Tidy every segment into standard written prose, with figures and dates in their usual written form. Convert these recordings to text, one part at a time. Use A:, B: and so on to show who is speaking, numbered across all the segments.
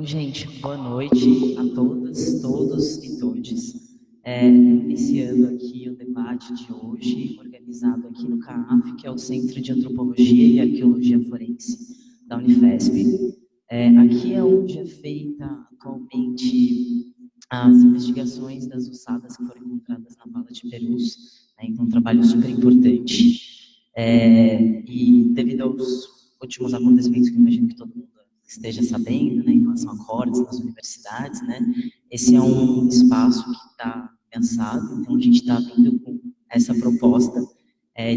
A: Gente, boa noite a todas, todos e todes. Iniciando aqui o debate de hoje, organizado aqui no CAAF, que é o Centro de Antropologia e Arqueologia Forense da Unifesp. Aqui é onde é feita atualmente as investigações das ossadas que foram encontradas na Vala de Perus, né? Então, um trabalho super importante. E devido aos últimos acontecimentos que eu imagino que todo mundo esteja sabendo, né, em relação a cortes nas universidades, né, esse é um espaço que está pensado, então a gente está vindo com essa proposta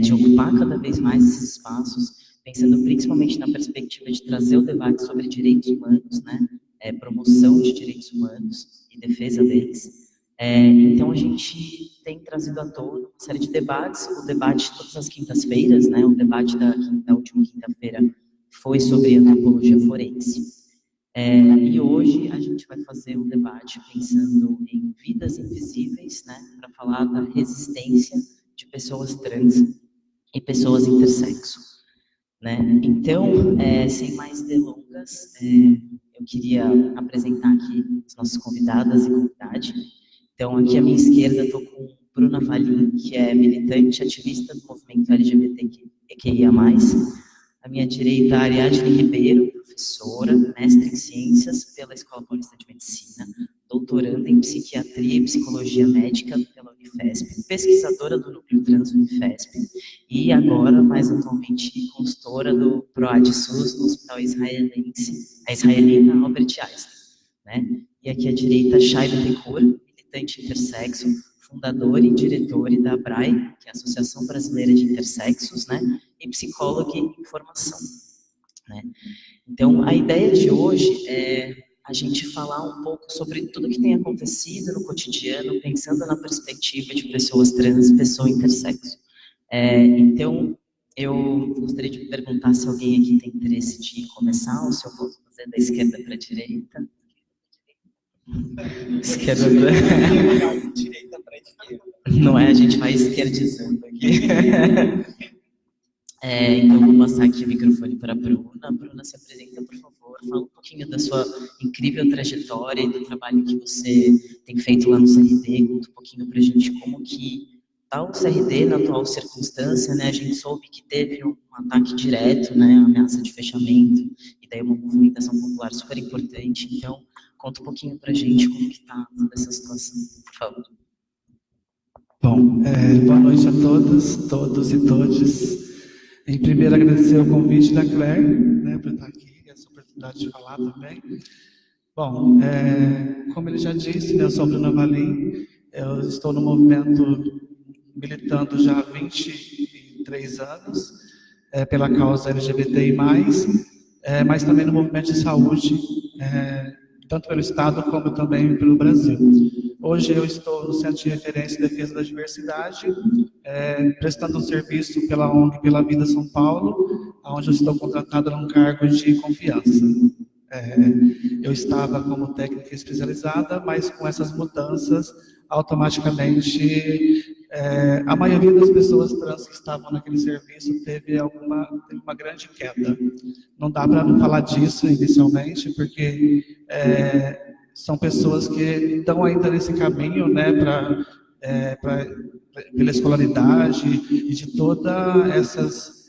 A: de ocupar cada vez mais esses espaços, pensando principalmente na perspectiva de trazer o debate sobre direitos humanos, né, promoção de direitos humanos e defesa deles. Então a gente tem trazido à tona uma série de debates, o debate todas as quintas-feiras, né, o debate da última quinta-feira foi sobre antropologia forense. E hoje a gente vai fazer um debate pensando em vidas invisíveis, né, para falar da resistência de pessoas trans e pessoas intersexo, né? Então, sem mais delongas, eu queria apresentar aqui as nossas convidadas e convidade. Então, aqui à minha esquerda estou com Bruna Valim, que é militante ativista do movimento LGBTQIA+. À minha direita, a Ariadne Ribeiro, professora, mestre em Ciências pela Escola Paulista de Medicina, doutoranda em Psiquiatria e Psicologia Médica pela Unifesp, pesquisadora do Núcleo Trans Unifesp e agora, mais atualmente, consultora do PROAD-SUS no Hospital Israelita Albert Einstein, né? E aqui à direita, Chay Bittencourt, militante intersexo, fundadora e diretora da ABRAE, que é a Associação Brasileira de Intersexos, né? E psicóloga em formação, né? Então, a ideia de hoje é a gente falar um pouco sobre tudo que tem acontecido no cotidiano, pensando na perspectiva de pessoas trans e pessoas intersexo. Então, eu gostaria de perguntar se alguém aqui tem interesse de começar, ou se eu posso fazer da esquerda para a direita. Esquerda para direita para esquerda. Não é, a gente vai esquerdizando aqui. Então, eu vou passar aqui o microfone para a Bruna. Bruna, se apresenta, por favor. Fala um pouquinho da sua incrível trajetória e do trabalho que você tem feito lá no CRD. Conta um pouquinho para a gente como que está o CRD na atual circunstância, né? A gente soube que teve um ataque direto, né? Ameaça de fechamento, e daí uma movimentação popular super importante. Então, conta um pouquinho para a gente como que está toda essa situação, por favor.
B: Bom, boa noite a todos e todes. Em primeiro, agradecer o convite da Claire, né, para estar aqui, essa oportunidade de falar também. Bom, como ele já disse, né, eu sou Bruna Valim, eu estou no movimento militando já há 23 anos pela causa LGBTI+, mas também no movimento de saúde, tanto pelo Estado como também pelo Brasil. Hoje eu estou no Centro de Referência e Defesa da Diversidade, prestando um serviço pela ONG Pela Vida São Paulo, onde eu estou contratado num cargo de confiança. Eu estava como técnica especializada, mas com essas mudanças, automaticamente, a maioria das pessoas trans que estavam naquele serviço teve uma grande queda. Não dá para não falar disso inicialmente, porque são pessoas que estão ainda nesse caminho, né, pela escolaridade e de todas essas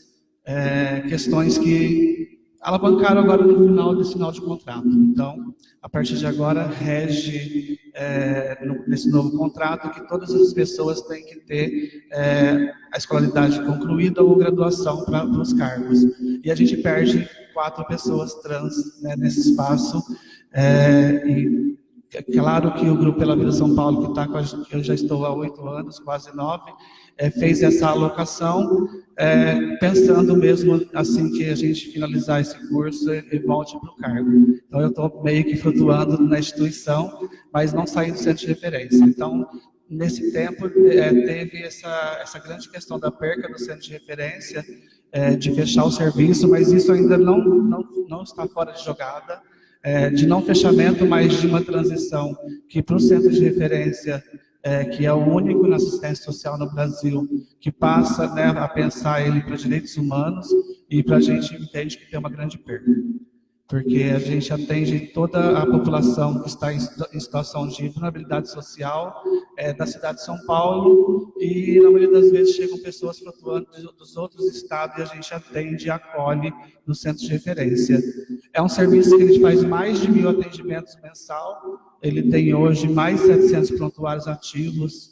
B: questões que alavancaram agora no final desse final de contrato. Então, a partir de agora, rege nesse novo contrato que todas as pessoas têm que ter a escolaridade concluída ou graduação para os cargos. E a gente perde 4 pessoas trans, né, nesse espaço. E é claro que o Grupo Pela Vida São Paulo, que está com a gente, que eu já estou há 8 anos, quase 9, fez essa alocação, pensando mesmo assim que a gente finalizar esse curso e volte para o cargo. Então eu estou meio que flutuando na instituição, mas não saí do centro de referência. Então, nesse tempo, teve essa grande questão da perca do centro de referência, de fechar o serviço, mas isso ainda não está fora de jogada. De não fechamento, mas de uma transição que para o centro de referência, que é o único na assistência social no Brasil, que passa, né, a pensar ele para direitos humanos, e para a gente entende que tem uma grande perda. porque a gente atende toda a população que está em situação de vulnerabilidade social da cidade de São Paulo, e na maioria das vezes chegam pessoas flutuando dos outros estados e a gente atende e acolhe no centro de referência. É um serviço que a gente faz mais de 1000 atendimentos mensal, ele tem hoje mais de 700 prontuários ativos,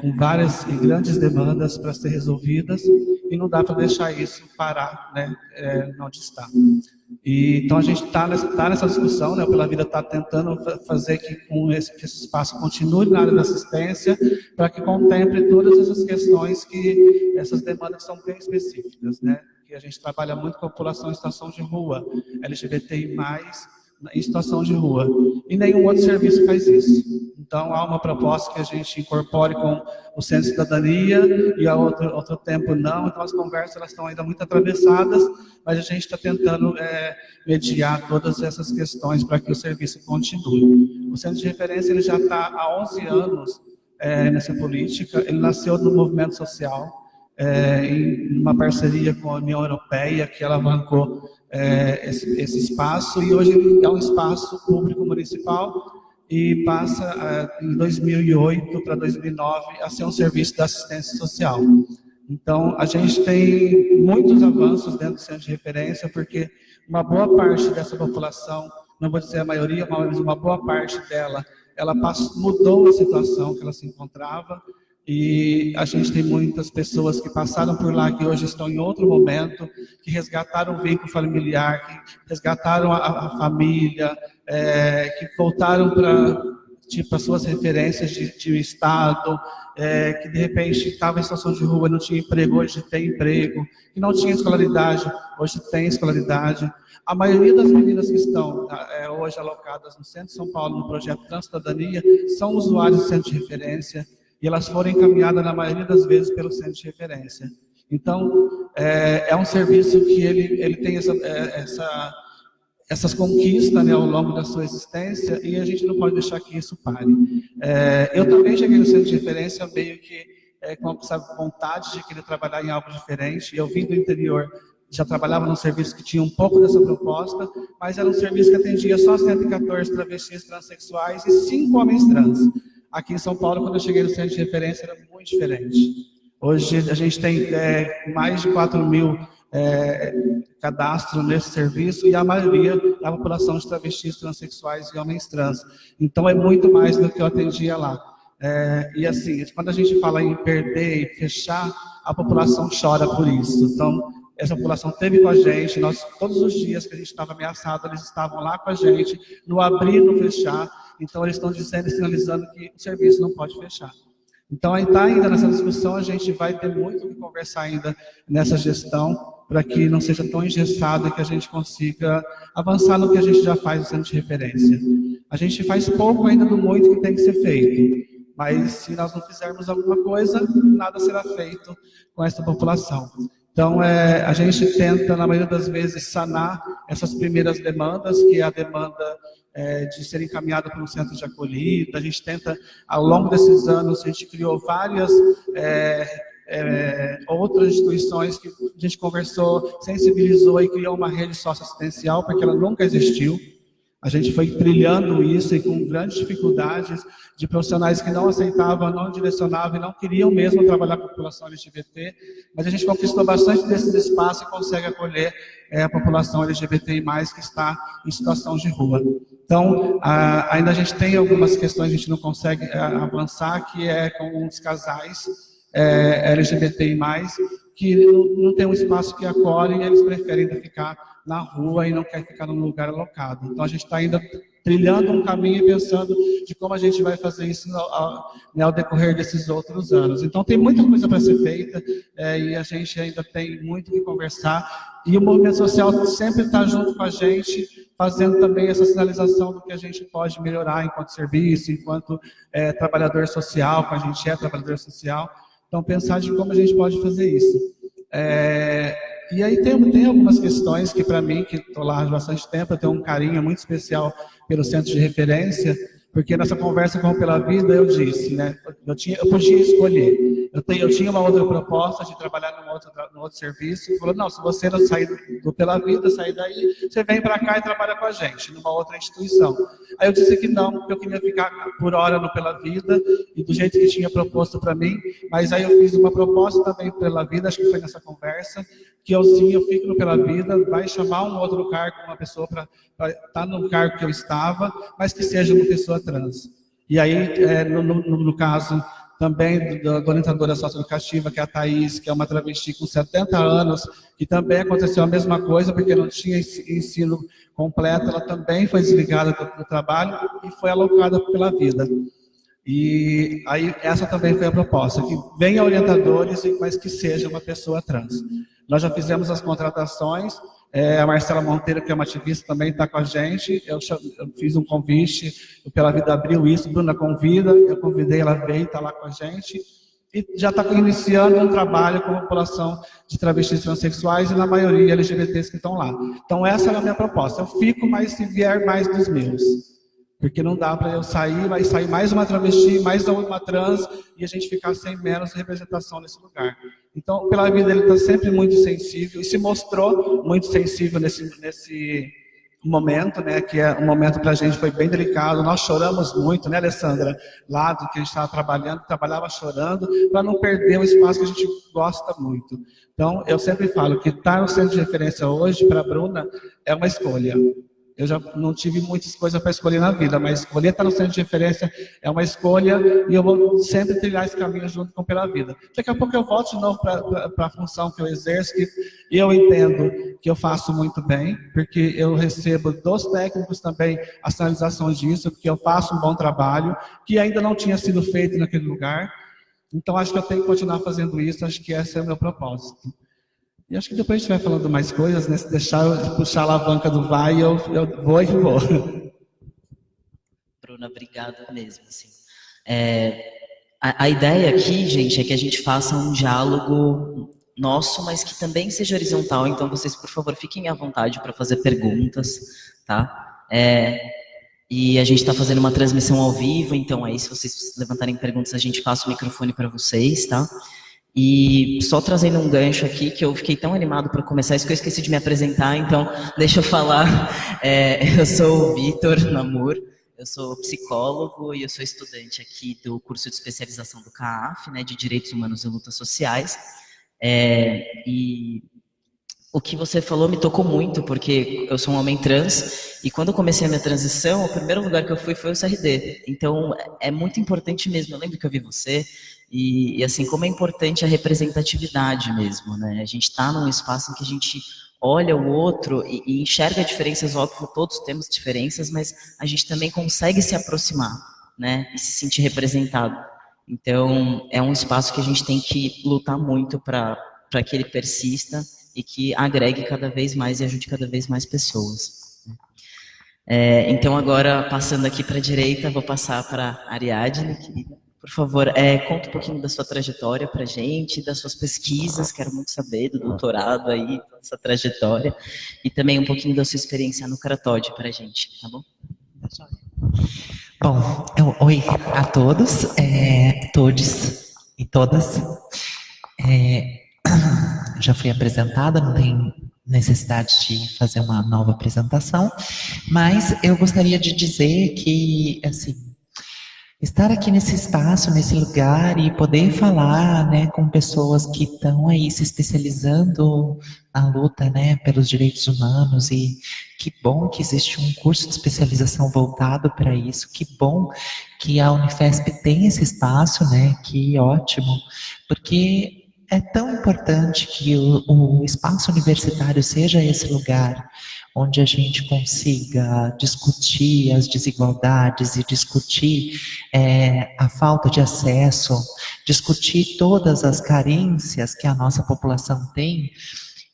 B: com várias e grandes demandas para ser resolvidas, e não dá para deixar isso parar, né, onde está. Então a gente está nessa discussão, né, o Pela Vida está tentando fazer que esse espaço continue na área da assistência, para que contemple todas essas questões, essas demandas são bem específicas, né, que a gente trabalha muito com a população em situação de rua, LGBTI+, em situação de rua, e nenhum outro serviço faz isso. Então, há uma proposta que a gente incorpore com o Centro de Cidadania, e a outro tempo não. Então, as conversas elas estão ainda muito atravessadas, mas a gente está tentando mediar todas essas questões para que o serviço continue. O Centro de Referência ele já está há 11 anos nessa política. Ele nasceu do movimento social, em uma parceria com a União Europeia, que alavancou esse espaço, e hoje é um espaço público municipal, e passa em 2008 para 2009 a ser um serviço da assistência social. Então, a gente tem muitos avanços dentro do Centro de Referência, porque uma boa parte dessa população, não vou dizer a maioria, mas uma boa parte dela, ela mudou a situação que ela se encontrava, e a gente tem muitas pessoas que passaram por lá, que hoje estão em outro momento, que resgataram o vínculo familiar, que resgataram a família, que voltaram para suas referências de Estado, que de repente estava em situação de rua, não tinha emprego, hoje tem emprego, que não tinha escolaridade, hoje tem escolaridade. A maioria das meninas que estão hoje alocadas no Centro de São Paulo, no projeto Transcidadania, são usuários do Centro de Referência, e elas foram encaminhadas, na maioria das vezes, pelo Centro de Referência. Então, é um serviço que ele tem essas conquistas, né, ao longo da sua existência, e a gente não pode deixar que isso pare. Eu também cheguei no Centro de Referência meio que com essa vontade de querer trabalhar em algo diferente. Eu vim do interior, já trabalhava num serviço que tinha um pouco dessa proposta, mas era um serviço que atendia só 114 travestis transexuais e 5 homens trans. Aqui em São Paulo, quando eu cheguei no Centro de Referência, era muito diferente. Hoje a gente tem mais de 4.000 cadastros nesse serviço, e a maioria da população de travestis, transexuais e homens trans. Então é muito mais do que eu atendia lá. E assim, quando a gente fala em perder e fechar, a população chora por isso. Então, essa população esteve com a gente, todos os dias que a gente estava ameaçado, eles estavam lá com a gente, no abrir e no fechar. Então, eles estão dizendo e sinalizando que o serviço não pode fechar. Então, ainda nessa discussão, a gente vai ter muito o que conversar ainda nessa gestão, para que não seja tão engessado e que a gente consiga avançar no que a gente já faz no Centro de Referência. A gente faz pouco ainda do muito que tem que ser feito, mas se nós não fizermos alguma coisa, nada será feito com essa população. Então, a gente tenta, na maioria das vezes, sanar essas primeiras demandas, que é a demanda de ser encaminhado para um centro de acolhida. A gente tenta, ao longo desses anos, a gente criou várias outras instituições que a gente conversou, sensibilizou e criou uma rede socioassistencial, porque ela nunca existiu. A gente foi trilhando isso e com grandes dificuldades de profissionais que não aceitavam, não direcionavam e não queriam mesmo trabalhar com a população LGBT, mas a gente conquistou bastante desses espaços e consegue acolher a população LGBTI+, que está em situação de rua. Então, ainda a gente tem algumas questões que a gente não consegue avançar, que é com os casais LGBTI+, que não tem um espaço que acolhe e eles preferem ainda ficar na rua e não quer ficar num lugar alocado. Então, a gente está ainda trilhando um caminho e pensando de como a gente vai fazer isso ao decorrer desses outros anos. Então, tem muita coisa para ser feita e a gente ainda tem muito que conversar. E o movimento social sempre está junto com a gente, fazendo também essa sinalização do que a gente pode melhorar enquanto serviço, enquanto trabalhador social, que a gente é trabalhador social. Então, pensar de como a gente pode fazer isso. E aí tem algumas questões que, para mim, que estou lá há bastante tempo, eu tenho um carinho muito especial pelo Centro de Referência, porque nessa conversa com o Pela Vida eu disse, né, eu podia escolher Eu tinha uma outra proposta de trabalhar num outro serviço, falou, não, se você não sair do Pela Vida, sair daí, você vem para cá e trabalha com a gente, numa outra instituição. Aí eu disse que não, porque eu queria ficar por hora no Pela Vida, e do jeito que tinha proposto para mim, mas aí eu fiz uma proposta também Pela Vida, acho que foi nessa conversa, que eu fico no Pela Vida, vai chamar um outro cargo, uma pessoa para estar no cargo que eu estava, mas que seja uma pessoa trans. E aí, no caso também da orientadora socioeducativa, que é a Thaís, que é uma travesti com 70 anos, que também aconteceu a mesma coisa, porque não tinha ensino completo, ela também foi desligada do trabalho e foi alocada Pela Vida. E aí essa também foi a proposta, que venha orientadores, mas que seja uma pessoa trans. Nós já fizemos as contratações, a Marcela Monteiro, que é uma ativista, também está com a gente. Eu fiz um convite, o Pela Vida abriu isso, Bruna convida, eu convidei, ela veio, está lá com a gente. E já está iniciando um trabalho com a população de travestis transexuais e, na maioria, LGBTs que estão lá. Então, essa é a minha proposta. Eu fico, mas se vier mais dos meus. Porque não dá para eu sair, vai sair mais uma travesti, mais uma trans, e a gente ficar sem menos representação nesse lugar. Então, Pela Vida, ele está sempre muito sensível, e se mostrou muito sensível nesse momento, né, que é um momento para a gente foi bem delicado. Nós choramos muito, né, Alessandra? Lá do que a gente estava trabalhando, trabalhava chorando, para não perder o espaço que a gente gosta muito. Então, eu sempre falo que estar no centro de referência hoje, para a Bruna, é uma escolha. Eu já não tive muitas coisas para escolher na vida, mas escolher estar no centro de referência é uma escolha, e eu vou sempre trilhar esse caminho junto com Pela Vida. Daqui a pouco eu volto de novo para a função que eu exerço, e eu entendo que eu faço muito bem, porque eu recebo dos técnicos também a sinalização disso, porque eu faço um bom trabalho, que ainda não tinha sido feito naquele lugar. Então acho que eu tenho que continuar fazendo isso, acho que esse é o meu propósito. E acho que depois a gente vai falando mais coisas, né? Se deixar eu puxar a alavanca do vai, eu vou e vou.
A: Bruna, obrigado mesmo. Assim. A ideia aqui, gente, é que a gente faça um diálogo nosso, mas que também seja horizontal. Então, vocês, por favor, fiquem à vontade para fazer perguntas, tá? E a gente está fazendo uma transmissão ao vivo, então aí, se vocês levantarem perguntas, a gente passa o microfone para vocês, tá? E só trazendo um gancho aqui, que eu fiquei tão animado para começar isso que eu esqueci de me apresentar, então deixa eu falar. Eu sou o Vitor Namur, eu sou psicólogo e eu sou estudante aqui do curso de especialização do CAAF, né, de Direitos Humanos e Lutas Sociais. E o que você falou me tocou muito, porque eu sou um homem trans, e quando eu comecei a minha transição, o primeiro lugar que eu fui foi o CRD. Então, é muito importante mesmo. Eu lembro que eu vi você, e assim, como é importante a representatividade mesmo, né? A gente está num espaço em que a gente olha o outro e enxerga diferenças, óbvio, todos temos diferenças, mas a gente também consegue se aproximar, né? E se sentir representado. Então, é um espaço que a gente tem que lutar muito para que ele persista e que agregue cada vez mais e ajude cada vez mais pessoas. Então, agora, passando aqui para a direita, vou passar para a Ariadne, querida. Por favor, conta um pouquinho da sua trajetória para a gente, das suas pesquisas, quero muito saber, do doutorado aí, dessa trajetória, e também um pouquinho da sua experiência no Caratode para a gente, tá bom?
C: Bom, oi a todos, todes e todas. Já fui apresentada, não tem necessidade de fazer uma nova apresentação, mas eu gostaria de dizer que, assim, estar aqui nesse espaço, nesse lugar e poder falar, né, com pessoas que estão aí se especializando na luta, né, pelos direitos humanos, e que bom que existe um curso de especialização voltado para isso, que bom que a Unifesp tem esse espaço, né, que ótimo, porque é tão importante que o espaço universitário seja esse lugar onde a gente consiga discutir as desigualdades e discutir a falta de acesso, discutir todas as carências que a nossa população tem,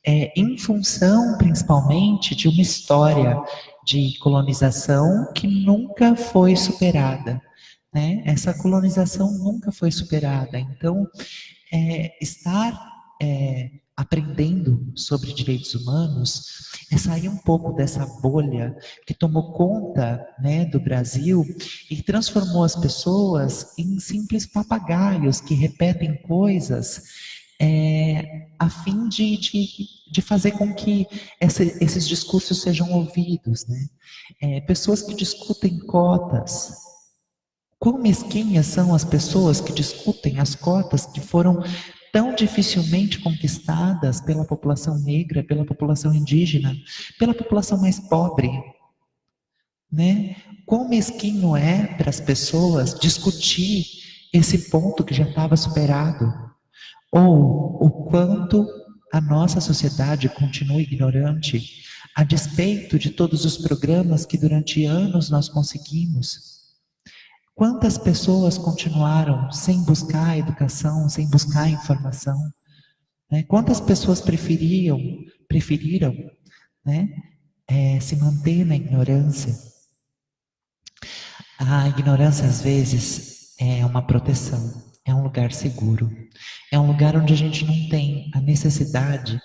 C: em função, principalmente, de uma história de colonização que nunca foi superada, né? Essa colonização nunca foi superada. Então, estar aprendendo sobre direitos humanos é sair um pouco dessa bolha que tomou conta, né, do Brasil e transformou as pessoas em simples papagaios que repetem coisas a fim de fazer com que esses discursos sejam ouvidos, né? Pessoas que discutem cotas. Quão mesquinhas são as pessoas que discutem as cotas que foram tão dificilmente conquistadas pela população negra, pela população indígena, pela população mais pobre, né? Quão mesquinho é para as pessoas discutir esse ponto que já estava superado, ou o quanto a nossa sociedade continua ignorante, a despeito de todos os programas que durante anos nós conseguimos. Quantas pessoas continuaram sem buscar a educação, sem buscar a informação? Né? Quantas pessoas preferiram, né, se manter na ignorância? A ignorância, às vezes, é uma proteção, é um lugar seguro. É um lugar onde a gente não tem a necessidade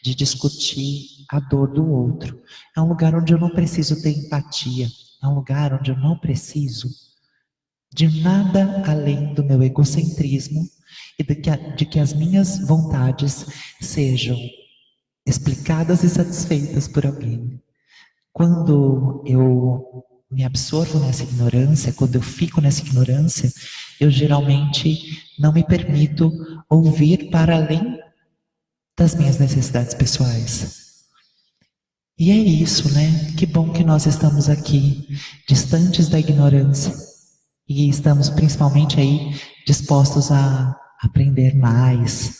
C: de discutir a dor do outro. É um lugar onde eu não preciso ter empatia. É um lugar onde eu não preciso de nada além do meu egocentrismo e de que as minhas vontades sejam explicadas e satisfeitas por alguém. Quando eu me absorvo nessa ignorância, quando eu fico nessa ignorância, eu geralmente não me permito ouvir para além das minhas necessidades pessoais. E é isso, né? Que bom que nós estamos aqui, distantes da ignorância, e estamos principalmente aí dispostos a aprender mais,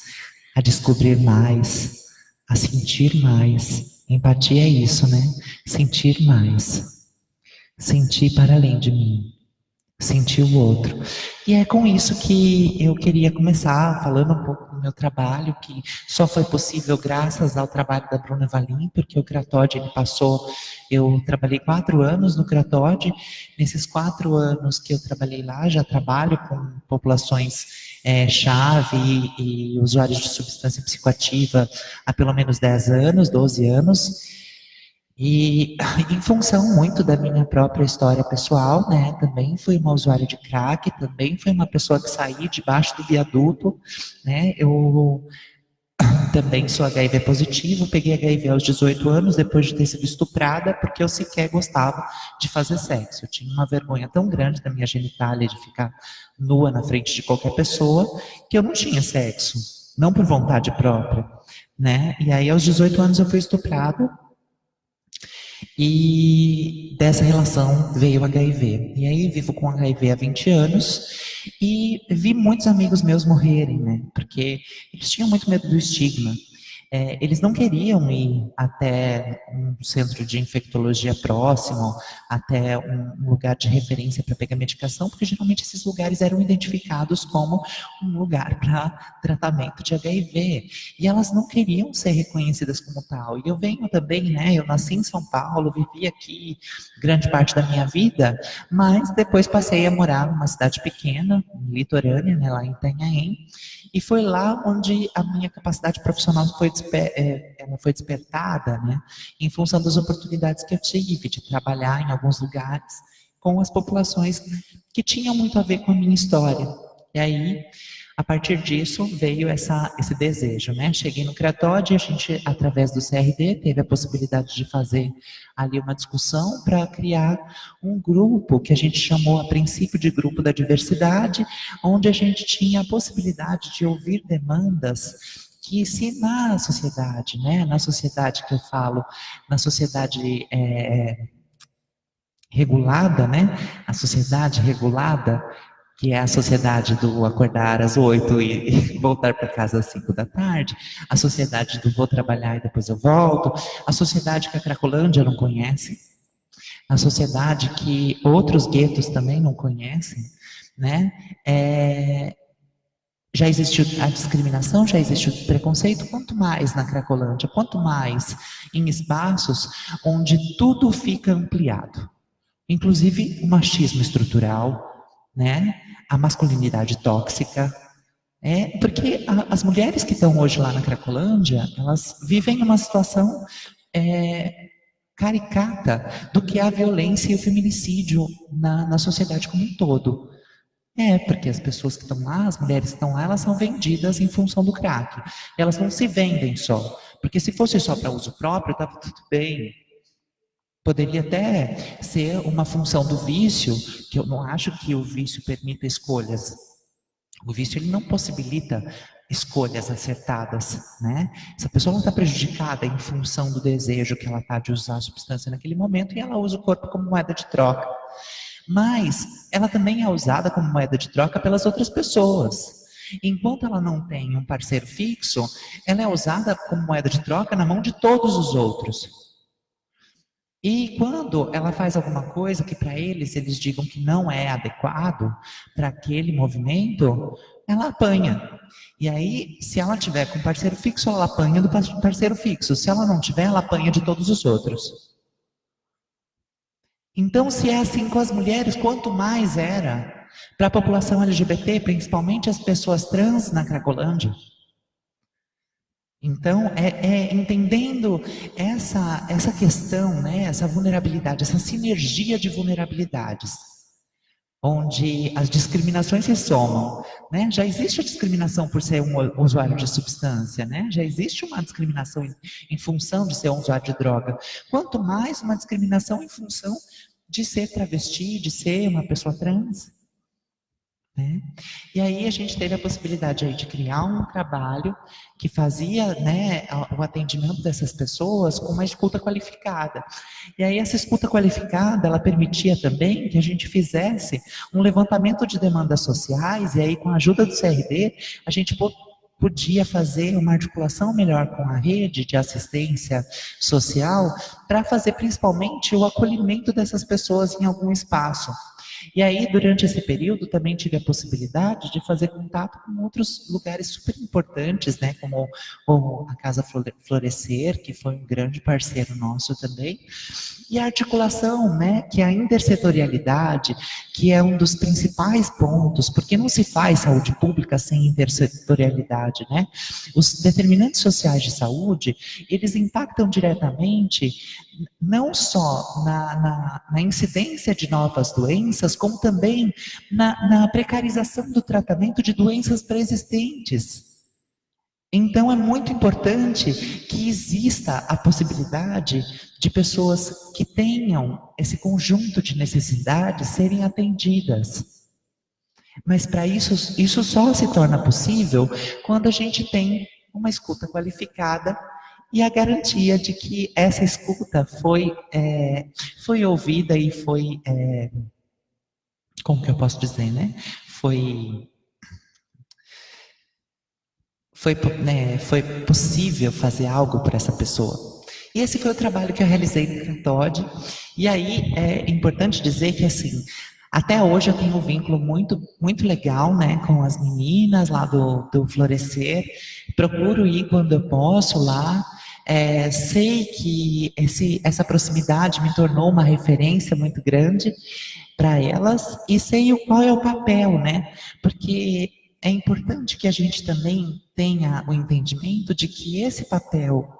C: a descobrir mais, a sentir mais. Empatia é isso, né? Sentir mais. Sentir para além de mim. Sentir o outro. E é com isso que eu queria começar falando um pouco do meu trabalho, que só foi possível graças ao trabalho da Bruna Valim, porque o Cratode, eu trabalhei 4 anos no Cratode. Nesses 4 anos que eu trabalhei lá, já trabalho com populações chave e usuários de substância psicoativa há pelo menos 10 anos, 12 anos. E em função muito da minha própria história pessoal, né, também fui uma usuária de crack, também fui uma pessoa que saí debaixo do viaduto, né, eu também sou HIV positivo, peguei HIV aos 18 anos, depois de ter sido estuprada, porque eu sequer gostava de fazer sexo. Eu tinha uma vergonha tão grande da minha genitália, de ficar nua na frente de qualquer pessoa, que eu não tinha sexo, não por vontade própria, né, e aí aos 18 anos eu fui estuprada, e dessa relação veio o HIV. E aí vivo com HIV há 20 anos e vi muitos amigos meus morrerem, né? Porque eles tinham muito medo do estigma. Eles não queriam ir até um centro de infectologia próximo, até um lugar de referência para pegar medicação, porque geralmente esses lugares eram identificados como um lugar para tratamento de HIV. E elas não queriam ser reconhecidas como tal. E eu venho também, né? Eu nasci em São Paulo, vivi aqui grande parte da minha vida, mas depois passei a morar numa cidade pequena, litorânea, né, lá em Itanhaém. E foi lá onde a minha capacidade profissional ela foi despertada, né, em função das oportunidades que eu tive de trabalhar em alguns lugares com as populações que tinham muito a ver com a minha história. E aí, a partir disso, veio esse desejo, né? Cheguei no Cratode, a gente, através do CRD, teve a possibilidade de fazer ali uma discussão para criar um grupo que a gente chamou a princípio de Grupo da Diversidade, onde a gente tinha a possibilidade de ouvir demandas que se na sociedade, né? Na sociedade que eu falo, na sociedade regulada, né? A sociedade regulada, que é a sociedade do acordar às 8 e voltar para casa às 5 da tarde, a sociedade do vou trabalhar e depois eu volto, a sociedade que a Cracolândia não conhece, a sociedade que outros guetos também não conhecem, né? Já existiu a discriminação, já existiu o preconceito, quanto mais na Cracolândia, quanto mais em espaços onde tudo fica ampliado, inclusive o machismo estrutural, né? A masculinidade tóxica, Porque as mulheres que estão hoje lá na Cracolândia, elas vivem numa situação caricata do que é a violência e o feminicídio na sociedade como um todo. Porque as pessoas que estão lá, as mulheres que estão lá, elas são vendidas em função do crack. Elas não se vendem só. Porque se fosse só para uso próprio, estava tudo bem. Poderia até ser uma função do vício, que eu não acho que o vício permita escolhas. O vício ele não possibilita escolhas acertadas, né? Essa pessoa não está prejudicada em função do desejo que ela está de usar a substância naquele momento e ela usa o corpo como moeda de troca. Mas ela também é usada como moeda de troca pelas outras pessoas. Enquanto ela não tem um parceiro fixo, ela é usada como moeda de troca na mão de todos os outros. E quando ela faz alguma coisa que para eles digam que não é adequado para aquele movimento, ela apanha. E aí, se ela tiver com parceiro fixo, ela apanha do parceiro fixo. Se ela não tiver, ela apanha de todos os outros. Então, se é assim com as mulheres, quanto mais era para a população LGBT, principalmente as pessoas trans na Cracolândia. Então, entendendo essa questão, né, essa vulnerabilidade, essa sinergia de vulnerabilidades, onde as discriminações se somam, né? Já existe a discriminação por ser um usuário de substância, né? Já existe uma discriminação em função de ser um usuário de droga. Quanto mais uma discriminação em função de ser travesti, de ser uma pessoa trans. Né? E aí a gente teve a possibilidade aí de criar um trabalho que fazia, né, o atendimento dessas pessoas com uma escuta qualificada. E aí essa escuta qualificada, ela permitia também que a gente fizesse um levantamento de demandas sociais, e aí com a ajuda do CRD, a gente podia fazer uma articulação melhor com a rede de assistência social para fazer principalmente o acolhimento dessas pessoas em algum espaço. E aí, durante esse período, também tive a possibilidade de fazer contato com outros lugares super importantes, né, como a Casa Florescer, que foi um grande parceiro nosso também, e a articulação, né, que é a intersetorialidade, que é um dos principais pontos, porque não se faz saúde pública sem intersetorialidade, né? Os determinantes sociais de saúde, eles impactam diretamente não só na incidência de novas doenças, como também na precarização do tratamento de doenças pré-existentes. Então, é muito importante que exista a possibilidade de pessoas que tenham esse conjunto de necessidades serem atendidas. Mas, para isso só se torna possível quando a gente tem uma escuta qualificada e a garantia de que essa escuta foi ouvida e foi, como que eu posso dizer, né? Foi possível fazer algo para essa pessoa. E esse foi o trabalho que eu realizei no Cratode. E aí é importante dizer que, assim, até hoje eu tenho um vínculo muito, muito legal, né, com as meninas lá do Florescer. Procuro ir quando eu posso lá. Sei que essa proximidade me tornou uma referência muito grande para elas e sei qual é o papel, né? Porque é importante que a gente também tenha o entendimento de que esse papel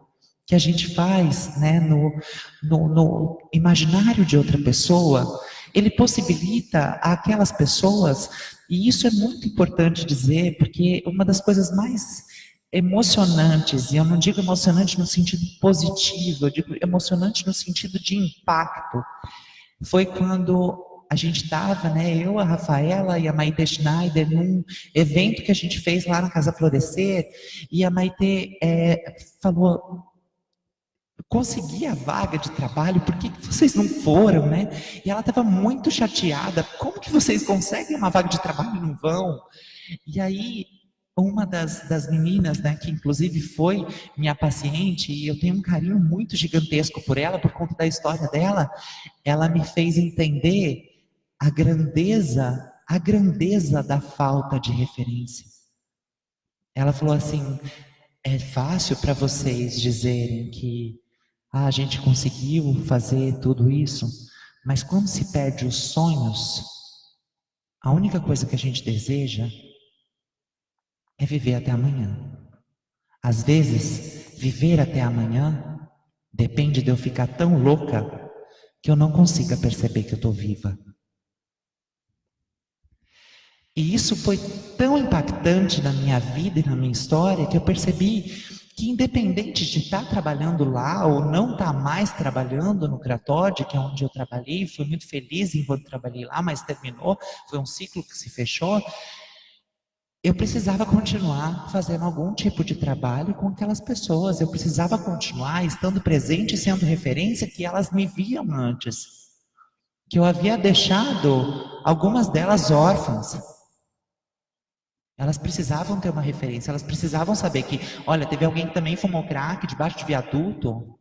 C: que a gente faz, né, no imaginário de outra pessoa, ele possibilita aquelas pessoas, e isso é muito importante dizer, porque uma das coisas mais emocionantes, e eu não digo emocionante no sentido positivo, eu digo emocionante no sentido de impacto, foi quando a gente estava, né, eu, a Rafaela e a Maite Schneider, num evento que a gente fez lá na Casa Florescer, e a Maite falou, consegui a vaga de trabalho, por que vocês não foram, né? E ela estava muito chateada, como que vocês conseguem uma vaga de trabalho e não vão? E aí, uma das meninas, né, que inclusive foi minha paciente, e eu tenho um carinho muito gigantesco por ela, por conta da história dela, ela me fez entender a grandeza da falta de referência. Ela falou assim, é fácil para vocês dizerem que a gente conseguiu fazer tudo isso, mas quando se perde os sonhos, a única coisa que a gente deseja é viver até amanhã. Às vezes, viver até amanhã depende de eu ficar tão louca que eu não consiga perceber que eu estou viva. E isso foi tão impactante na minha vida e na minha história que eu percebi que, independente de estar trabalhando lá ou não estar mais trabalhando no Cratode, que é onde eu trabalhei, fui muito feliz enquanto trabalhei lá, mas terminou, foi um ciclo que se fechou. Eu precisava continuar fazendo algum tipo de trabalho com aquelas pessoas, eu precisava continuar estando presente e sendo referência que elas me viam antes, que eu havia deixado algumas delas órfãs. Elas precisavam ter uma referência, elas precisavam saber que, olha, teve alguém que também fumou crack debaixo de viaduto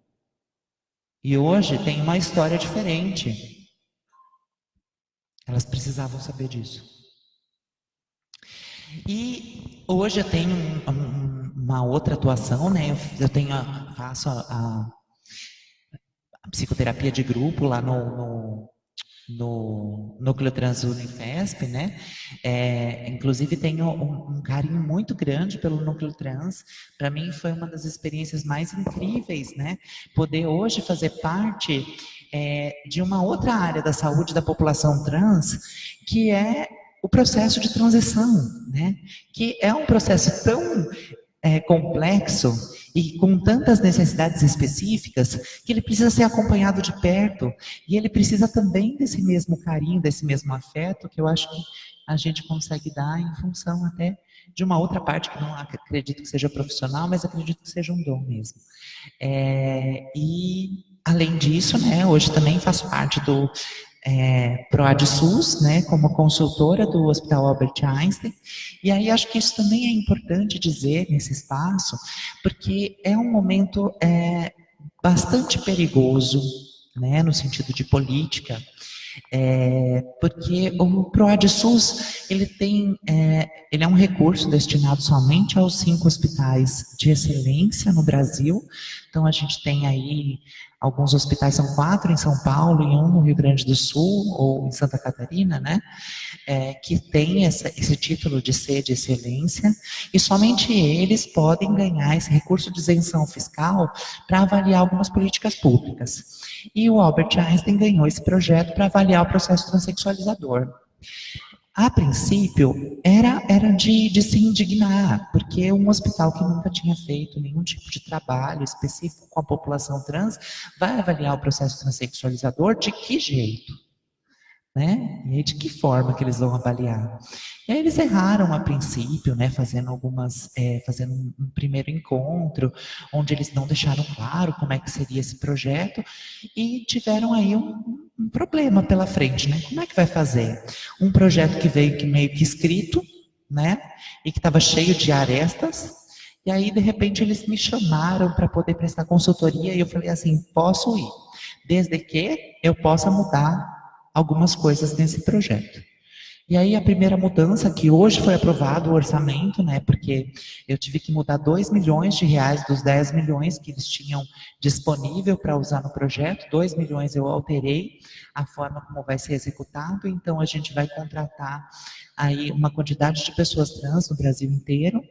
C: e hoje tem uma história diferente. Elas precisavam saber disso. E hoje eu tenho uma outra atuação, né? Faço a psicoterapia de grupo lá no Núcleo Trans Unifesp, né? Inclusive tenho um carinho muito grande pelo Núcleo Trans. Para mim foi uma das experiências mais incríveis, né? Poder hoje fazer parte de uma outra área da saúde da população trans, que é o processo de transição, né? Que é um processo tão complexo e com tantas necessidades específicas que ele precisa ser acompanhado de perto e ele precisa também desse mesmo carinho, desse mesmo afeto que eu acho que a gente consegue dar em função até de uma outra parte que não acredito que seja profissional, mas acredito que seja um dom mesmo. E além disso, né, hoje também faço parte do ProAD-SUS, né, como consultora do Hospital Albert Einstein, e aí acho que isso também é importante dizer nesse espaço, porque é um momento bastante perigoso, né, no sentido de política, porque o ProAD-SUS ele é um recurso destinado somente aos 5 hospitais de excelência no Brasil. Então a gente tem aí alguns hospitais, são 4 em São Paulo e 1 no Rio Grande do Sul ou em Santa Catarina, né? Que tem esse título de ser de excelência, e somente eles podem ganhar esse recurso de isenção fiscal para avaliar algumas políticas públicas. E o Albert Einstein ganhou esse projeto para avaliar o processo transexualizador. A princípio, era de se indignar, porque um hospital que nunca tinha feito nenhum tipo de trabalho específico com a população trans vai avaliar o processo transexualizador de que jeito? Né? E aí, de que forma que eles vão avaliar? E aí eles erraram a princípio, né, fazendo um primeiro encontro, onde eles não deixaram claro como é que seria esse projeto, e tiveram aí um problema pela frente, né? Como é que vai fazer? Um projeto que veio meio que escrito, né, e que estava cheio de arestas, e aí, de repente, eles me chamaram para poder prestar consultoria, e eu falei assim, posso ir, desde que eu possa mudar algumas coisas nesse projeto. E aí a primeira mudança, que hoje foi aprovado o orçamento, né, porque eu tive que mudar 2 milhões de reais dos 10 milhões que eles tinham disponível para usar no projeto, 2 milhões eu alterei a forma como vai ser executado, então a gente vai contratar aí uma quantidade de pessoas trans no Brasil inteiro,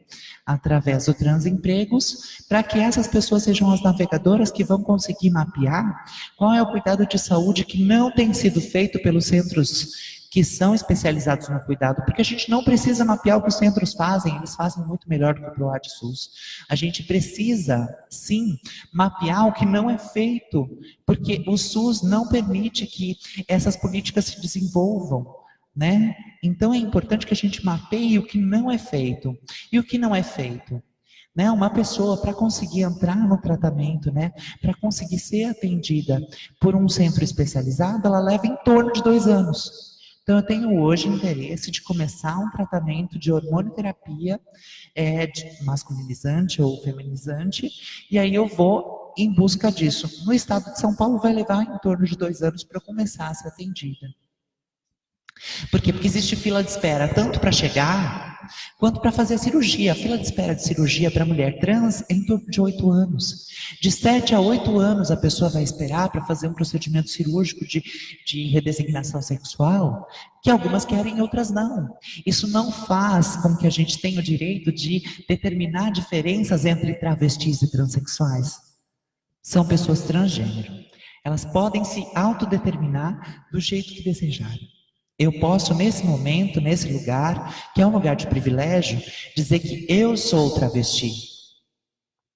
C: através do Transempregos, para que essas pessoas sejam as navegadoras que vão conseguir mapear qual é o cuidado de saúde que não tem sido feito pelos centros que são especializados no cuidado, porque a gente não precisa mapear o que os centros fazem, eles fazem muito melhor do que o ProAD-SUS. A gente precisa, sim, mapear o que não é feito, porque o SUS não permite que essas políticas se desenvolvam, né? Então é importante que a gente mapeie o que não é feito. E o que não é feito? Né? Uma pessoa, para conseguir entrar no tratamento, né, para conseguir ser atendida por um centro especializado, ela leva em torno de 2 anos. Então, eu tenho hoje interesse de começar um tratamento de hormonioterapia masculinizante ou feminizante, e aí eu vou em busca disso. No estado de São Paulo vai levar em torno de 2 anos para eu começar a ser atendida. Por quê? Porque existe fila de espera tanto para chegar, quanto para fazer a cirurgia. A fila de espera de cirurgia para mulher trans é em torno de 8 anos. De 7 a 8 anos a pessoa vai esperar para fazer um procedimento cirúrgico de redesignação sexual, que algumas querem e outras não. Isso não faz com que a gente tenha o direito de determinar diferenças entre travestis e transexuais. São pessoas transgênero. Elas podem se autodeterminar do jeito que desejarem. Eu posso, nesse momento, nesse lugar, que é um lugar de privilégio, dizer que eu sou travesti.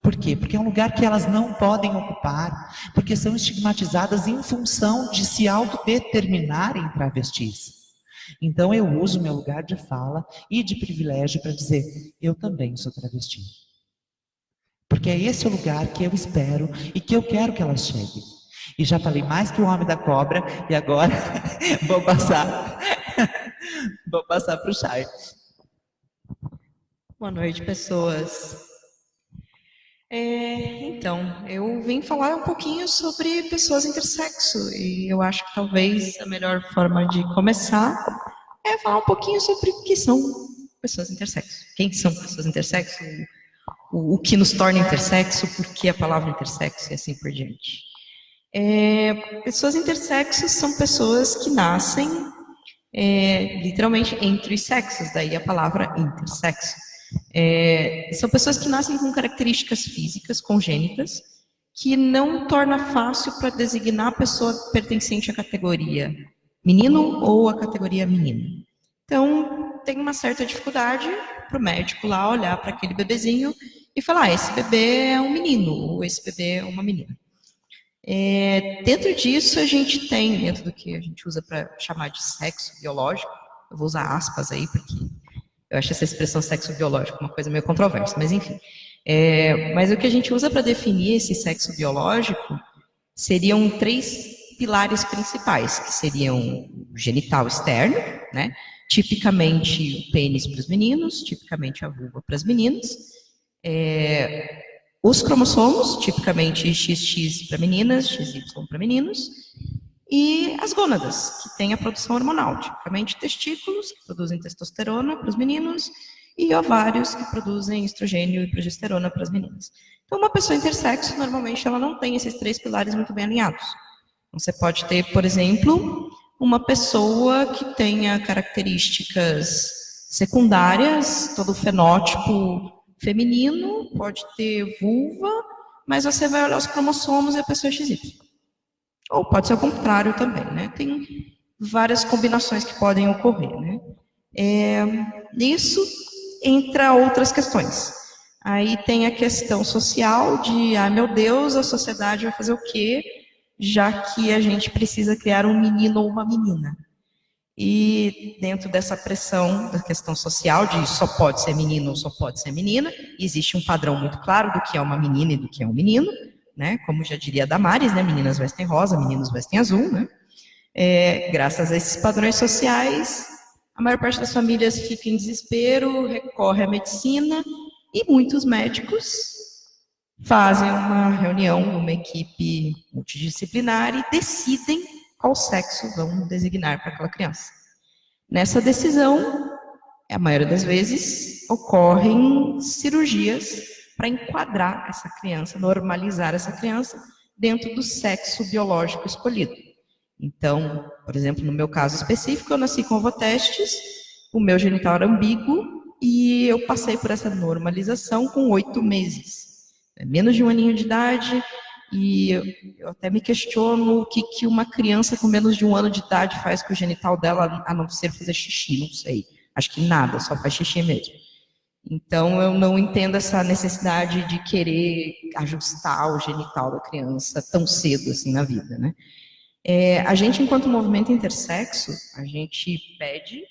C: Por quê? Porque é um lugar que elas não podem ocupar, porque são estigmatizadas em função de se autodeterminarem travestis. Então eu uso meu lugar de fala e de privilégio para dizer, eu também sou travesti. Porque é esse o lugar que eu espero e que eu quero que elas cheguem. E já falei mais que o homem da cobra, e agora vou passar para o Chay.
D: Boa noite, pessoas. Então, eu vim falar um pouquinho sobre pessoas intersexo, e eu acho que talvez a melhor forma de começar é falar um pouquinho sobre o que são pessoas intersexo. Quem são pessoas intersexo, o que nos torna intersexo, por que a palavra intersexo e assim por diante. Pessoas intersexos são pessoas que nascem literalmente entre os sexos, daí a palavra intersexo. São pessoas que nascem com características físicas congênitas que não torna fácil para designar a pessoa pertencente à categoria menino ou à categoria menina. Então, tem uma certa dificuldade para o médico lá olhar para aquele bebezinho e falar, esse bebê é um menino ou esse bebê é uma menina. Dentro disso, a gente tem, dentro do que a gente usa para chamar de sexo biológico, eu vou usar aspas aí, porque eu acho essa expressão sexo biológico uma coisa meio controversa, mas enfim. Mas o que a gente usa para definir esse sexo biológico seriam 3 pilares principais, que seriam o genital externo, né? Tipicamente o pênis para os meninos, tipicamente a vulva para as meninas, os cromossomos, tipicamente XX para meninas, XY para meninos, e as gônadas, que têm a produção hormonal, tipicamente testículos, que produzem testosterona para os meninos, e ovários, que produzem estrogênio e progesterona para as meninas. Então, uma pessoa intersexo, normalmente, ela não tem esses 3 pilares muito bem alinhados. Você pode ter, por exemplo, uma pessoa que tenha características secundárias, todo o fenótipo feminino, pode ter vulva, mas você vai olhar os cromossomos e a pessoa é XY. Ou pode ser o contrário também, né? Tem várias combinações que podem ocorrer, né? Nisso entra outras questões. Aí tem a questão social de, meu Deus, a sociedade vai fazer o quê? Já que a gente precisa criar um menino ou uma menina. E dentro dessa pressão da questão social de só pode ser menino ou só pode ser menina, existe um padrão muito claro do que é uma menina e do que é um menino, né? Como já diria a Damares, né? Meninas vestem rosa, meninos vestem azul, né? Graças a esses padrões sociais, a maior parte das famílias fica em desespero, recorre à medicina, e muitos médicos fazem uma reunião, uma equipe multidisciplinar e decidem qual sexo vão designar para aquela criança. Nessa decisão, a maioria das vezes, ocorrem cirurgias para enquadrar essa criança, normalizar essa criança dentro do sexo biológico escolhido. Então, por exemplo, no meu caso específico, eu nasci com ovotestes, o meu genital era ambíguo e eu passei por essa normalização com 8 meses. Menos de 1 aninho de idade, e eu até me questiono o que uma criança com menos de 1 ano de idade faz com o genital dela, a não ser fazer xixi, não sei. Acho que nada, só faz xixi mesmo. Então, eu não entendo essa necessidade de querer ajustar o genital da criança tão cedo assim na vida, né? A gente, enquanto movimento intersexo, a gente pede,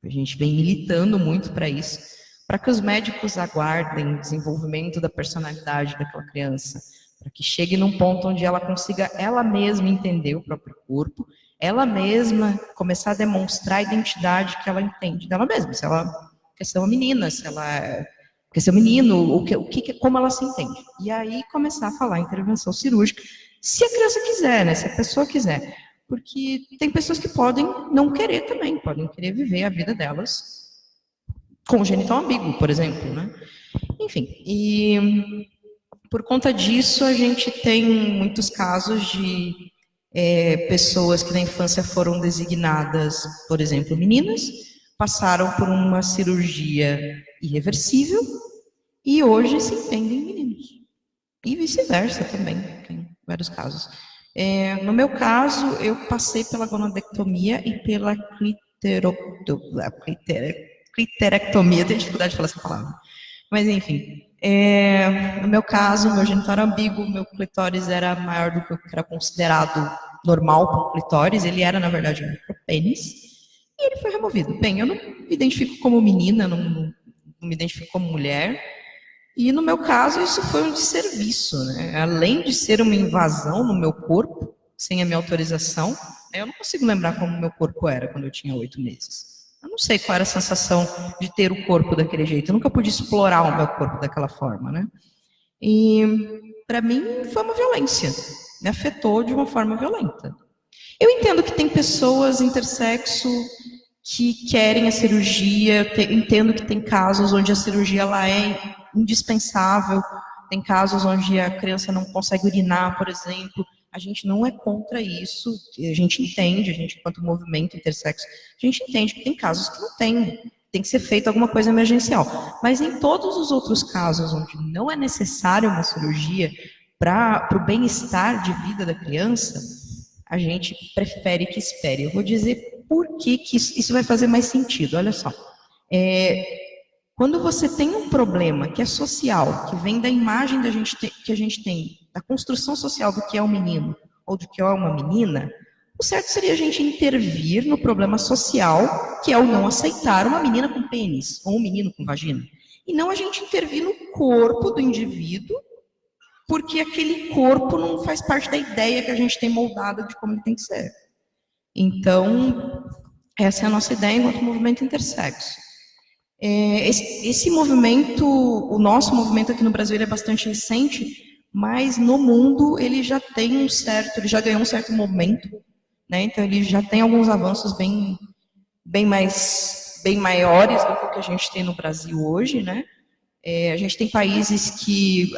D: a gente vem militando muito para isso, para que os médicos aguardem o desenvolvimento da personalidade daquela criança, para que chegue num ponto onde ela consiga ela mesma entender o próprio corpo, ela mesma começar a demonstrar a identidade que ela entende dela mesma, se ela quer ser uma menina, se ela quer ser um menino, como ela se entende. E aí começar a falar em intervenção cirúrgica, se a criança quiser, né, se a pessoa quiser. Porque tem pessoas que podem não querer também, podem querer viver a vida delas congenital ambíguo, por exemplo, né? Enfim, e por conta disso a gente tem muitos casos de pessoas que na infância foram designadas, por exemplo, meninas, passaram por uma cirurgia irreversível e hoje se entendem meninos. E vice-versa também, tem vários casos. No meu caso, eu passei pela gonadectomia e pela cliterectomia, tenho dificuldade de falar essa palavra. Mas, enfim, no meu caso, meu genital era ambíguo, meu clitóris era maior do que o que era considerado normal para o clitóris, ele era, na verdade, um micropênis, e ele foi removido. Bem, eu não me identifico como menina, não me identifico como mulher, e no meu caso isso foi um desserviço, né? Além de ser uma invasão no meu corpo, sem a minha autorização, eu não consigo lembrar como meu corpo era quando eu tinha 8 meses. Eu não sei qual era a sensação de ter o corpo daquele jeito, eu nunca pude explorar o meu corpo daquela forma, né? E para mim foi uma violência, me afetou de uma forma violenta. Eu entendo que tem pessoas intersexo que querem a cirurgia, entendo que tem casos onde a cirurgia ela é indispensável, tem casos onde a criança não consegue urinar, por exemplo. A gente não é contra isso, a gente entende, a gente enquanto movimento intersexo, a gente entende que tem casos que não tem que ser feito alguma coisa emergencial. Mas em todos os outros casos onde não é necessária uma cirurgia para o bem-estar de vida da criança, a gente prefere que espere. Eu vou dizer por que isso vai fazer mais sentido. Olha só. Quando você tem um problema que é social, que vem da imagem que a gente tem, da construção social do que é um menino ou do que é uma menina, o certo seria a gente intervir no problema social, que é o não aceitar uma menina com pênis ou um menino com vagina. E não a gente intervir no corpo do indivíduo, porque aquele corpo não faz parte da ideia que a gente tem moldada de como ele tem que ser. Então, essa é a nossa ideia enquanto movimento intersexo. Esse movimento, o nosso movimento aqui no Brasil, ele é bastante recente, mas no mundo ele já tem ele já ganhou um certo momento, né? Então ele já tem alguns avanços bem maiores do que o que a gente tem no Brasil hoje, né? A gente tem países que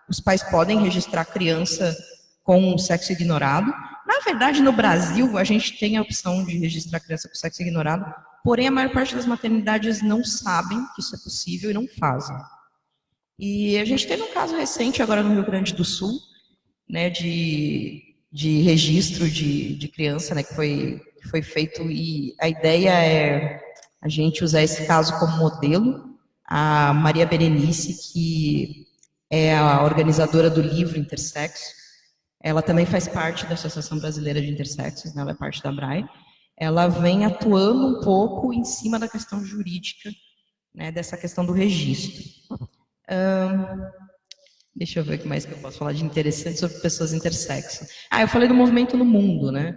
D: os pais podem registrar a criança com sexo ignorado. Na verdade, no Brasil, a gente tem a opção de registrar a criança com sexo ignorado, porém, a maior parte das maternidades não sabem que isso é possível e não fazem. E a gente teve um caso recente agora no Rio Grande do Sul, né, de registro de criança, né, que foi feito, e a ideia é a gente usar esse caso como modelo. A Maria Berenice, que é a organizadora do livro Intersexo, ela também faz parte da Associação Brasileira de Intersexos, né, ela é parte da ABRAE. Ela vem atuando um pouco em cima da questão jurídica, né, dessa questão do registro. Deixa eu ver o que mais que eu posso falar de interessante sobre pessoas intersexo. Eu falei do movimento no mundo, né?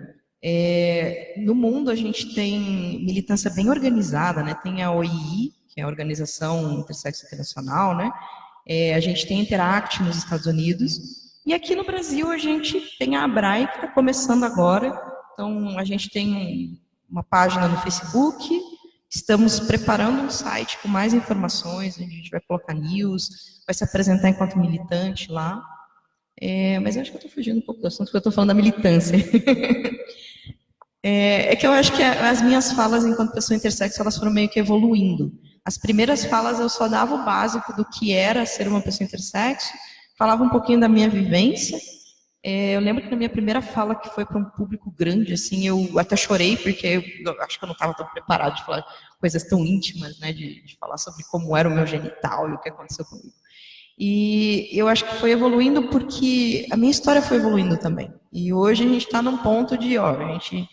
D: No mundo a gente tem militância bem organizada, né? Tem a OII, que é a Organização Intersexo Internacional, né? A gente tem a Interact nos Estados Unidos, e aqui no Brasil a gente tem a ABRAE, que está começando agora. Então, a gente tem uma página no Facebook, estamos preparando um site com mais informações, onde a gente vai colocar news, vai se apresentar enquanto militante lá. Mas eu acho que eu estou fugindo um pouco do assunto, porque eu estou falando da militância. Que eu acho que as minhas falas enquanto pessoa intersexo, elas foram meio que evoluindo. As primeiras falas eu só dava o básico do que era ser uma pessoa intersexo, falava um pouquinho da minha vivência. Eu lembro que na minha primeira fala, que foi para um público grande, assim, eu até chorei, porque eu acho que eu não estava tão preparada de falar coisas tão íntimas, né, de falar sobre como era o meu genital e o que aconteceu comigo. E eu acho que foi evoluindo porque a minha história foi evoluindo também. E hoje a gente está num ponto de, a gente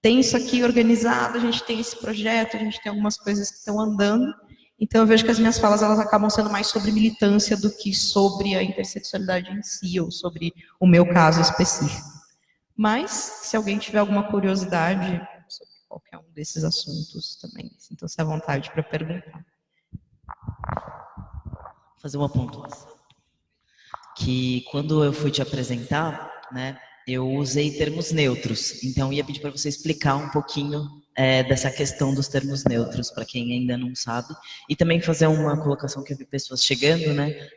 D: tem isso aqui organizado, a gente tem esse projeto, a gente tem algumas coisas que estão andando. Então eu vejo que as minhas falas, elas acabam sendo mais sobre militância do que sobre a intersexualidade em si, ou sobre o meu caso específico. Mas, se alguém tiver alguma curiosidade sobre qualquer um desses assuntos também, sintam-se à vontade para perguntar.
A: Vou fazer uma pontuação. Que quando eu fui te apresentar, né, eu usei termos neutros. Então, eu ia pedir para você explicar um pouquinho dessa questão dos termos neutros, para quem ainda não sabe, e também fazer uma colocação que eu vi pessoas chegando, né?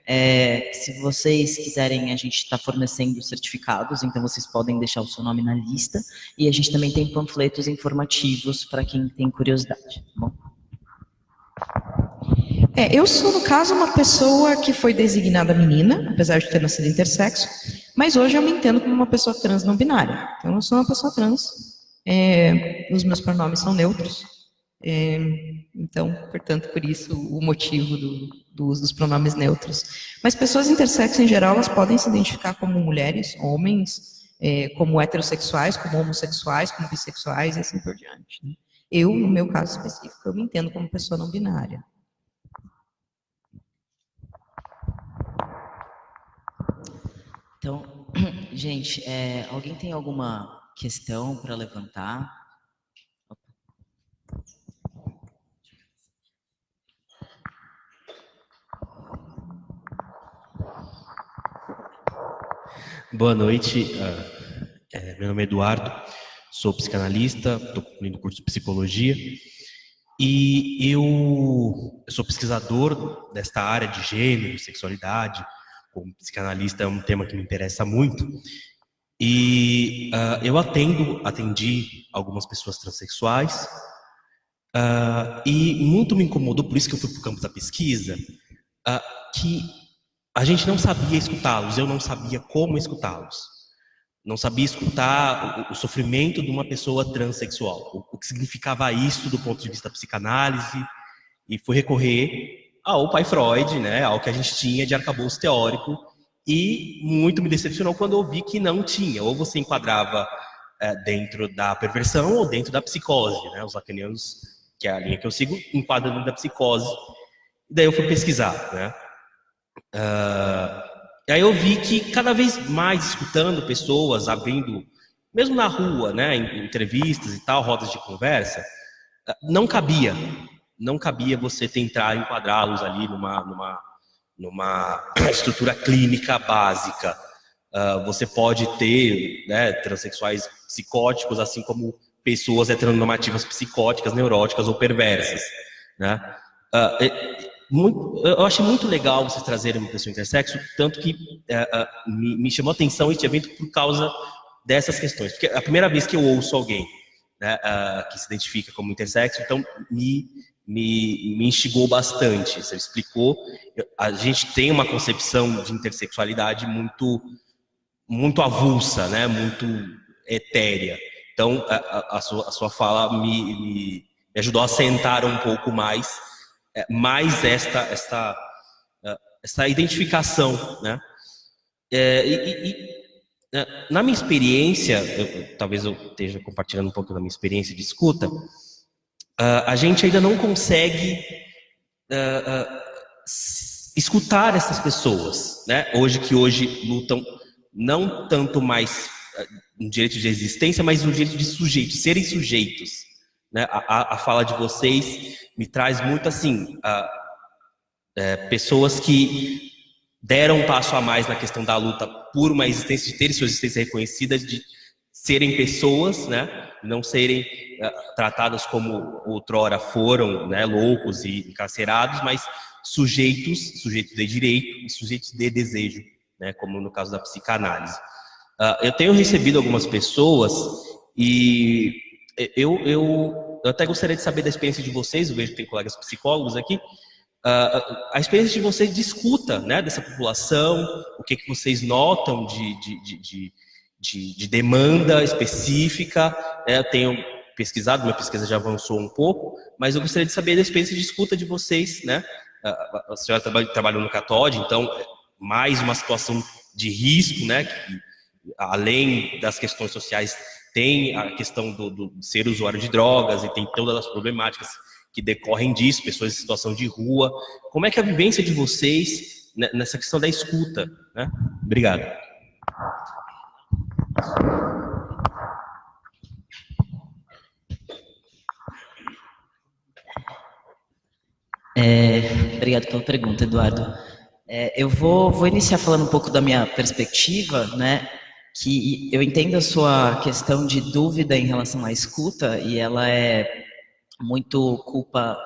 A: Se vocês quiserem, a gente está fornecendo certificados, então vocês podem deixar o seu nome na lista, e a gente também tem panfletos informativos para quem tem curiosidade, tá bom?
D: Eu sou, no caso, uma pessoa que foi designada menina, apesar de ter nascido intersexo, mas hoje eu me entendo como uma pessoa trans não binária. Então, eu sou uma pessoa trans, os meus pronomes são neutros, então, portanto, por isso o motivo do uso dos pronomes neutros. Mas pessoas intersexo, em geral, elas podem se identificar como mulheres, homens, como heterossexuais, como homossexuais, como bissexuais e assim por diante, né? Eu, no meu caso específico, eu me entendo como pessoa não binária.
A: Então, gente, alguém tem alguma questão para levantar?
E: Boa noite, meu nome é Eduardo, sou psicanalista, estou concluindo o curso de psicologia e eu sou pesquisador desta área de gênero, sexualidade. Como psicanalista é um tema que me interessa muito e eu atendi algumas pessoas transexuais e muito me incomodou, por isso que eu fui para o campo da pesquisa, que a gente não sabia escutá-los, eu não sabia como escutá-los. Não sabia escutar o sofrimento de uma pessoa transexual, o que significava isso do ponto de vista da psicanálise, e fui recorrer ao pai Freud, né, ao que a gente tinha de arcabouço teórico, e muito me decepcionou quando eu vi que não tinha, ou você enquadrava dentro da perversão ou dentro da psicose, né, os lacanianos, que é a linha que eu sigo, enquadram dentro da psicose, e daí eu fui pesquisar, né. E aí eu vi que cada vez mais escutando pessoas, abrindo, mesmo na rua, né, em entrevistas e tal, rodas de conversa, não cabia você tentar enquadrá-los ali numa estrutura clínica básica. Você pode ter, né, transexuais psicóticos, assim como pessoas heteronormativas psicóticas, neuróticas ou perversas, né? Eu achei muito legal vocês trazerem uma pessoa intersexo, tanto que me chamou a atenção este evento por causa dessas questões. Porque é a primeira vez que eu ouço alguém, né, que se identifica como intersexo, então me instigou bastante. Você explicou, a gente tem uma concepção de intersexualidade muito avulsa, né, muito etérea. Então, a sua fala me ajudou a sentar um pouco mais essa identificação, né? Na minha experiência, talvez eu esteja compartilhando um pouco da minha experiência de escuta, a gente ainda não consegue escutar essas pessoas, né? Hoje lutam não tanto mais no direito de existência, mas no direito de sujeitos, serem sujeitos, né? A fala de vocês me traz muito assim, pessoas que deram um passo a mais na questão da luta por uma existência, de terem sua existência reconhecida, de serem pessoas, né? Não serem tratadas como outrora foram, né, loucos e encarcerados, mas sujeitos de direito e sujeitos de desejo, né, como no caso da psicanálise. Eu tenho recebido algumas pessoas e eu até gostaria de saber da experiência de vocês, eu vejo que tem colegas psicólogos aqui, a experiência de vocês de escuta, né, dessa população, o que vocês notam de demanda específica. Eu tenho pesquisado, minha pesquisa já avançou um pouco, mas eu gostaria de saber da experiência de escuta de vocês, né? A senhora trabalhou no CATOD, então mais uma situação de risco, né, que além das questões sociais tem a questão do ser usuário de drogas e tem todas as problemáticas que decorrem disso, pessoas em situação de rua. Como é que é a vivência de vocês nessa questão da escuta, né? Obrigado.
A: Obrigado pela pergunta, Eduardo. Eu vou iniciar falando um pouco da minha perspectiva, né, que eu entendo a sua questão de dúvida em relação à escuta, e ela é muito culpa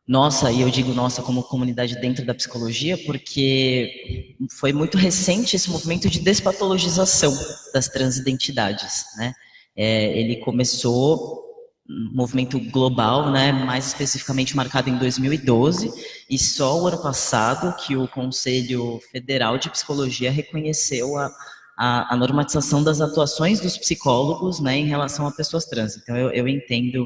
A: nossa, e eu digo nossa como comunidade dentro da psicologia, porque foi muito recente esse movimento de despatologização das transidentidades, né? Ele começou um movimento global, né, mais especificamente marcado em 2012, e só o ano passado que o Conselho Federal de Psicologia reconheceu a normatização das atuações dos psicólogos, né, em relação a pessoas trans. Então eu entendo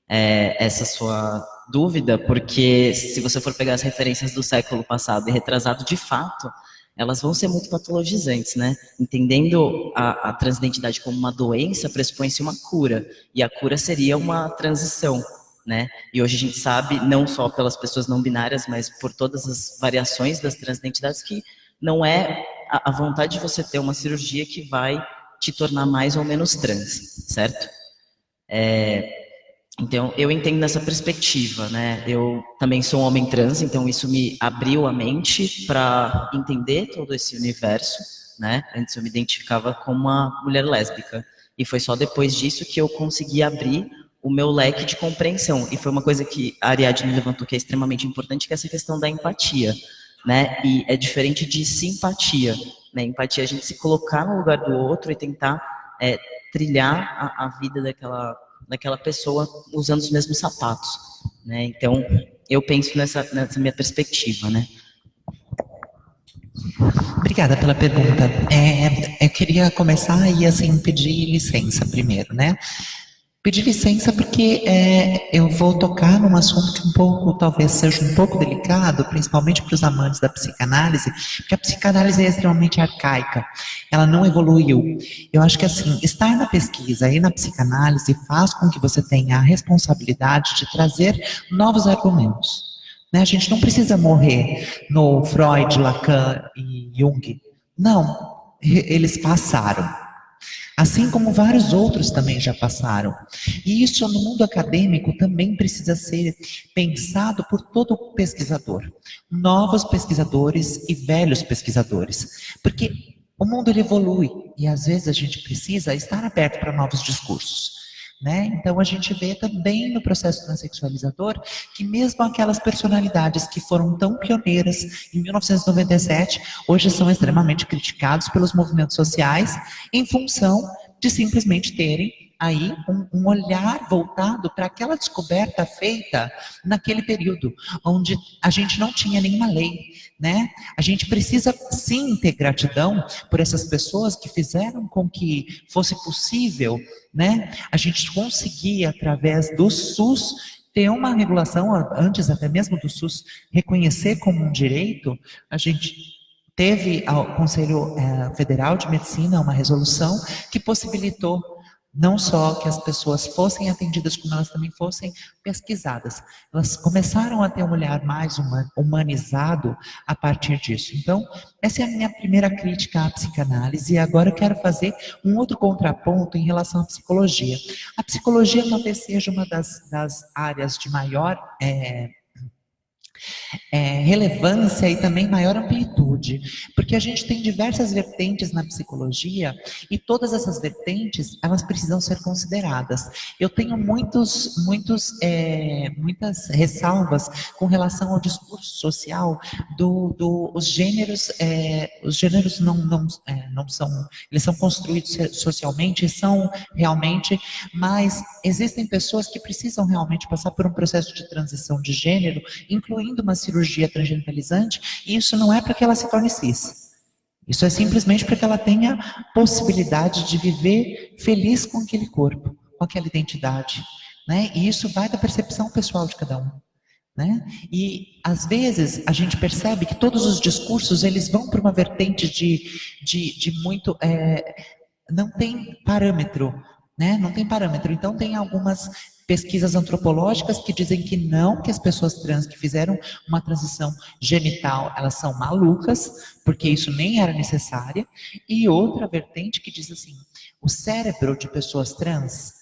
A: essa sua dúvida, porque se você for pegar as referências do século passado e retrasado, de fato, elas vão ser muito patologizantes, né? Entendendo a transidentidade como uma doença, pressupõe-se uma cura, e a cura seria uma transição, né? E hoje a gente sabe, não só pelas pessoas não binárias, mas por todas as variações das transidentidades, que não é a vontade de você ter uma cirurgia que vai te tornar mais ou menos trans, certo? Então, eu entendo nessa perspectiva, né? Eu também sou um homem trans, então isso me abriu a mente para entender todo esse universo, né? Antes eu me identificava como uma mulher lésbica, e foi só depois disso que eu consegui abrir o meu leque de compreensão. E foi uma coisa que a Ariadne levantou que é extremamente importante, que é essa questão da empatia, né? E é diferente de simpatia, né? Empatia é a gente se colocar no lugar do outro e tentar trilhar a vida daquela pessoa usando os mesmos sapatos, né? Então, eu penso nessa minha perspectiva, né?
C: Obrigada pela pergunta. Eu queria começar aí, assim, pedir licença primeiro, né? Pedir licença porque eu vou tocar num assunto que talvez seja um pouco delicado, principalmente para os amantes da psicanálise, porque a psicanálise é extremamente arcaica, ela não evoluiu. Eu acho que, assim, estar na pesquisa e na psicanálise faz com que você tenha a responsabilidade de trazer novos argumentos, né? A gente não precisa morrer no Freud, Lacan e Jung. Não, eles passaram. Assim como vários outros também já passaram. E isso no mundo acadêmico também precisa ser pensado por todo pesquisador. Novos pesquisadores e velhos pesquisadores. Porque o mundo ele evolui e às vezes a gente precisa estar aberto para novos discursos. Né? Então a gente vê também no processo transexualizador que mesmo aquelas personalidades que foram tão pioneiras em 1997, hoje são extremamente criticados pelos movimentos sociais em função de simplesmente terem aí um olhar voltado para aquela descoberta feita naquele período, onde a gente não tinha nenhuma lei, né? A gente precisa sim ter gratidão por essas pessoas que fizeram com que fosse possível, né? A gente conseguir, através do SUS, ter uma regulação, antes até mesmo do SUS reconhecer como um direito. A gente teve ao Conselho Federal de Medicina uma resolução que possibilitou não só que as pessoas fossem atendidas, como elas também fossem pesquisadas. Elas começaram a ter um olhar mais humanizado a partir disso. Então, essa é a minha primeira crítica à psicanálise, e agora eu quero fazer um outro contraponto em relação à psicologia. A psicologia talvez seja uma das áreas de maior relevância e também maior amplitude, porque a gente tem diversas vertentes na psicologia e todas essas vertentes, elas precisam ser consideradas. Eu tenho muitas ressalvas com relação ao discurso social os gêneros não são, eles são construídos socialmente, são realmente, mas existem pessoas que precisam realmente passar por um processo de transição de gênero, incluindo uma cirurgia transgenitalizante, e isso não é para que ela se torne cis. Isso é simplesmente para que ela tenha possibilidade de viver feliz com aquele corpo, com aquela identidade, né? E isso vai da percepção pessoal de cada um, né? E às vezes a gente percebe que todos os discursos eles vão para uma vertente de muito não tem parâmetro, né? Não tem parâmetro. Então tem algumas pesquisas antropológicas que dizem que não, que as pessoas trans que fizeram uma transição genital, elas são malucas, porque isso nem era necessária. E outra vertente que diz assim, o cérebro de pessoas trans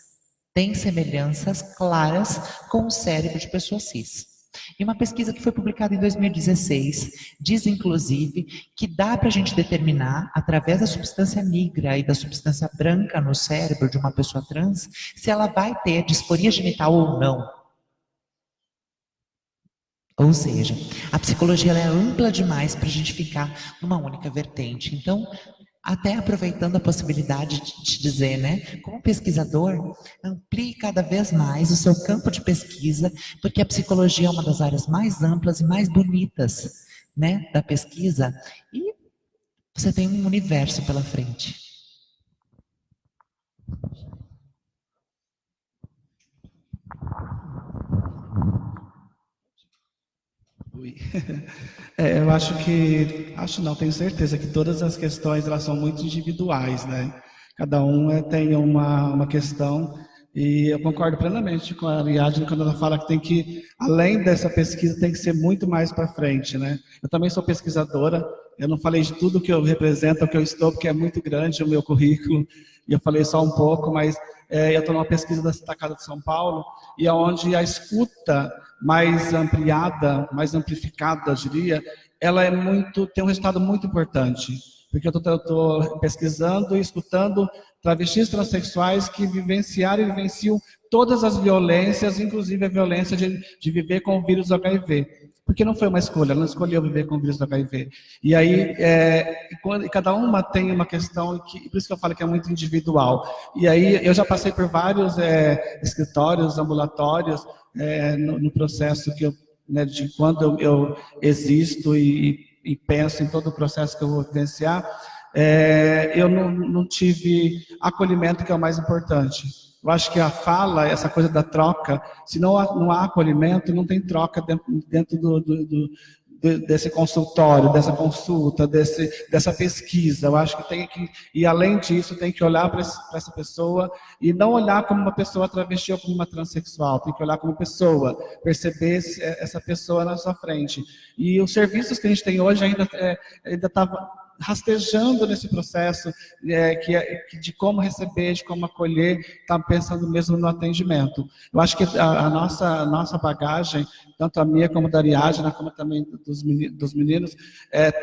C: tem semelhanças claras com o cérebro de pessoas cis. E uma pesquisa que foi publicada em 2016 diz, inclusive, que dá para a gente determinar, através da substância negra e da substância branca no cérebro de uma pessoa trans, se ela vai ter disforia genital ou não. Ou seja, a psicologia ela é ampla demais para a gente ficar numa única vertente. Então, até aproveitando a possibilidade de te dizer, né, como pesquisador, amplie cada vez mais o seu campo de pesquisa, porque a psicologia é uma das áreas mais amplas e mais bonitas, né, da pesquisa, e você tem um universo pela frente.
B: Eu acho não, tenho certeza que todas as questões elas são muito individuais, né? Cada um tem uma questão, e eu concordo plenamente com a Ariadne quando ela fala que tem que, além dessa pesquisa, tem que ser muito mais para frente, né? Eu também sou pesquisadora, eu não falei de tudo que eu represento, o que eu estou, porque é muito grande o meu currículo, e eu falei só um pouco, mas eu estou numa pesquisa da Casa de São Paulo, e é onde a escuta mais ampliada, mais amplificada, eu diria, ela tem um resultado muito importante, porque eu estou pesquisando e escutando travestis transexuais que vivenciaram e vivenciam todas as violências, inclusive a violência de viver com o vírus do HIV. Porque não foi uma escolha, ela não escolheu viver com o vírus do HIV. E aí, cada uma tem uma questão, por isso que eu falo que é muito individual. E aí, eu já passei por vários escritórios, ambulatórios, no processo que de quando eu existo e penso em todo o processo que eu vou vivenciar, eu não tive acolhimento, que é o mais importante. Eu acho que a fala, essa coisa da troca, se não há acolhimento, não tem troca dentro desse consultório, dessa consulta, dessa pesquisa. Eu acho que tem que, e além disso, tem que olhar para essa pessoa e não olhar como uma pessoa travesti ou como uma transexual, tem que olhar como pessoa, perceber essa pessoa na sua frente. E os serviços que a gente tem hoje ainda está rastejando nesse processo de como receber, de como acolher, está pensando mesmo no atendimento. Eu acho que a nossa bagagem, tanto a minha como da Ariadna, como também dos meninos,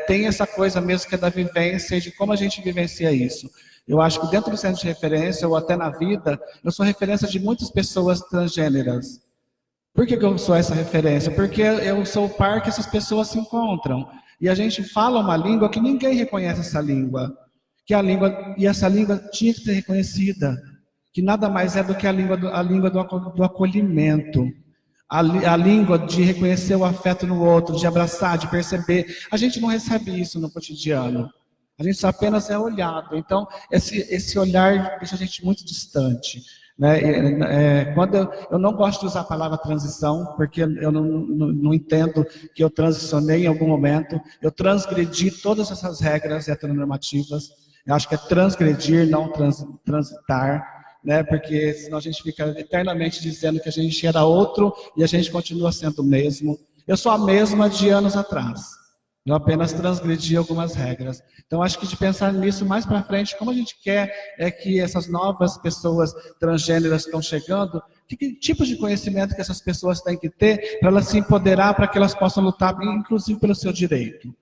B: tem essa coisa mesmo que é da vivência e de como a gente vivencia isso. Eu acho que dentro do centro de referência, ou até na vida, eu sou referência de muitas pessoas transgêneras. Por que eu sou essa referência? Porque eu sou o par que essas pessoas se encontram. E a gente fala uma língua que ninguém reconhece essa língua. E essa língua tinha que ser reconhecida. Que nada mais é do que a língua do acolhimento. A língua de reconhecer o afeto no outro, de abraçar, de perceber. A gente não recebe isso no cotidiano. A gente apenas é olhado. Então, esse olhar deixa a gente muito distante. Quando eu não gosto de usar a palavra transição, porque eu não entendo que eu transicionei em algum momento, eu transgredi todas essas regras heteronormativas. Eu acho que é transgredir, não transitar, porque senão a gente fica eternamente dizendo que a gente era outro e a gente continua sendo o mesmo. Eu sou a mesma de anos atrás. Eu apenas transgredi algumas regras. Então, acho que de pensar nisso mais para frente, como a gente quer que essas novas pessoas transgêneras estão chegando, que tipo de conhecimento que essas pessoas têm que ter para elas se empoderar, para que elas possam lutar, inclusive, pelo seu direito.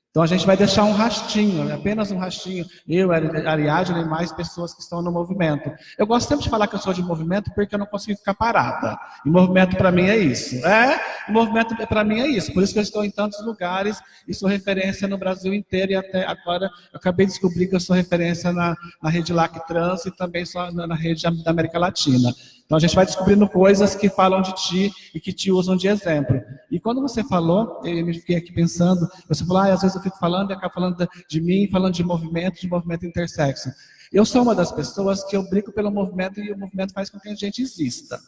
B: Então, a gente vai deixar um rastinho, apenas um rastinho, eu, a Ariadne e mais pessoas que estão no movimento. Eu gosto sempre de falar que eu sou de movimento porque eu não consigo ficar parada. E movimento para mim é isso. O movimento para mim é isso. Por isso que eu estou em tantos lugares e sou referência no Brasil inteiro. E até agora eu acabei de descobrir que eu sou referência na rede LAC Trans e também sou na rede da América Latina. Então a gente vai descobrindo coisas que falam de ti e que te usam de exemplo. E quando você falou, eu me fiquei aqui pensando, você falou, às vezes eu fico falando e acabo falando de mim, falando de movimento intersexo. Eu sou uma das pessoas que eu brigo pelo movimento e o movimento faz com que a gente exista.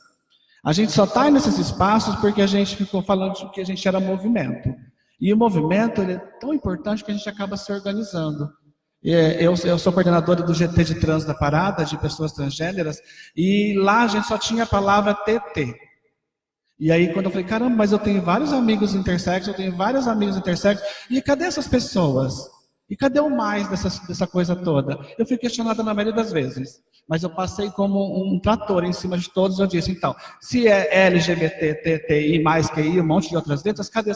B: A gente só está nesses espaços porque a gente ficou falando de que a gente era movimento. E o movimento ele é tão importante que a gente acaba se organizando. Eu sou coordenadora do GT de Trans da Parada, de pessoas transgêneras, e lá a gente só tinha a palavra TT. E aí quando eu falei, caramba, mas eu tenho vários amigos intersexos, e cadê essas pessoas? E cadê o mais dessa coisa toda? Eu fui questionada na maioria das vezes, mas eu passei como um trator em cima de todos. Eu disse, então, se é LGBT, TTI, mais QI, um monte de outras letras, cadê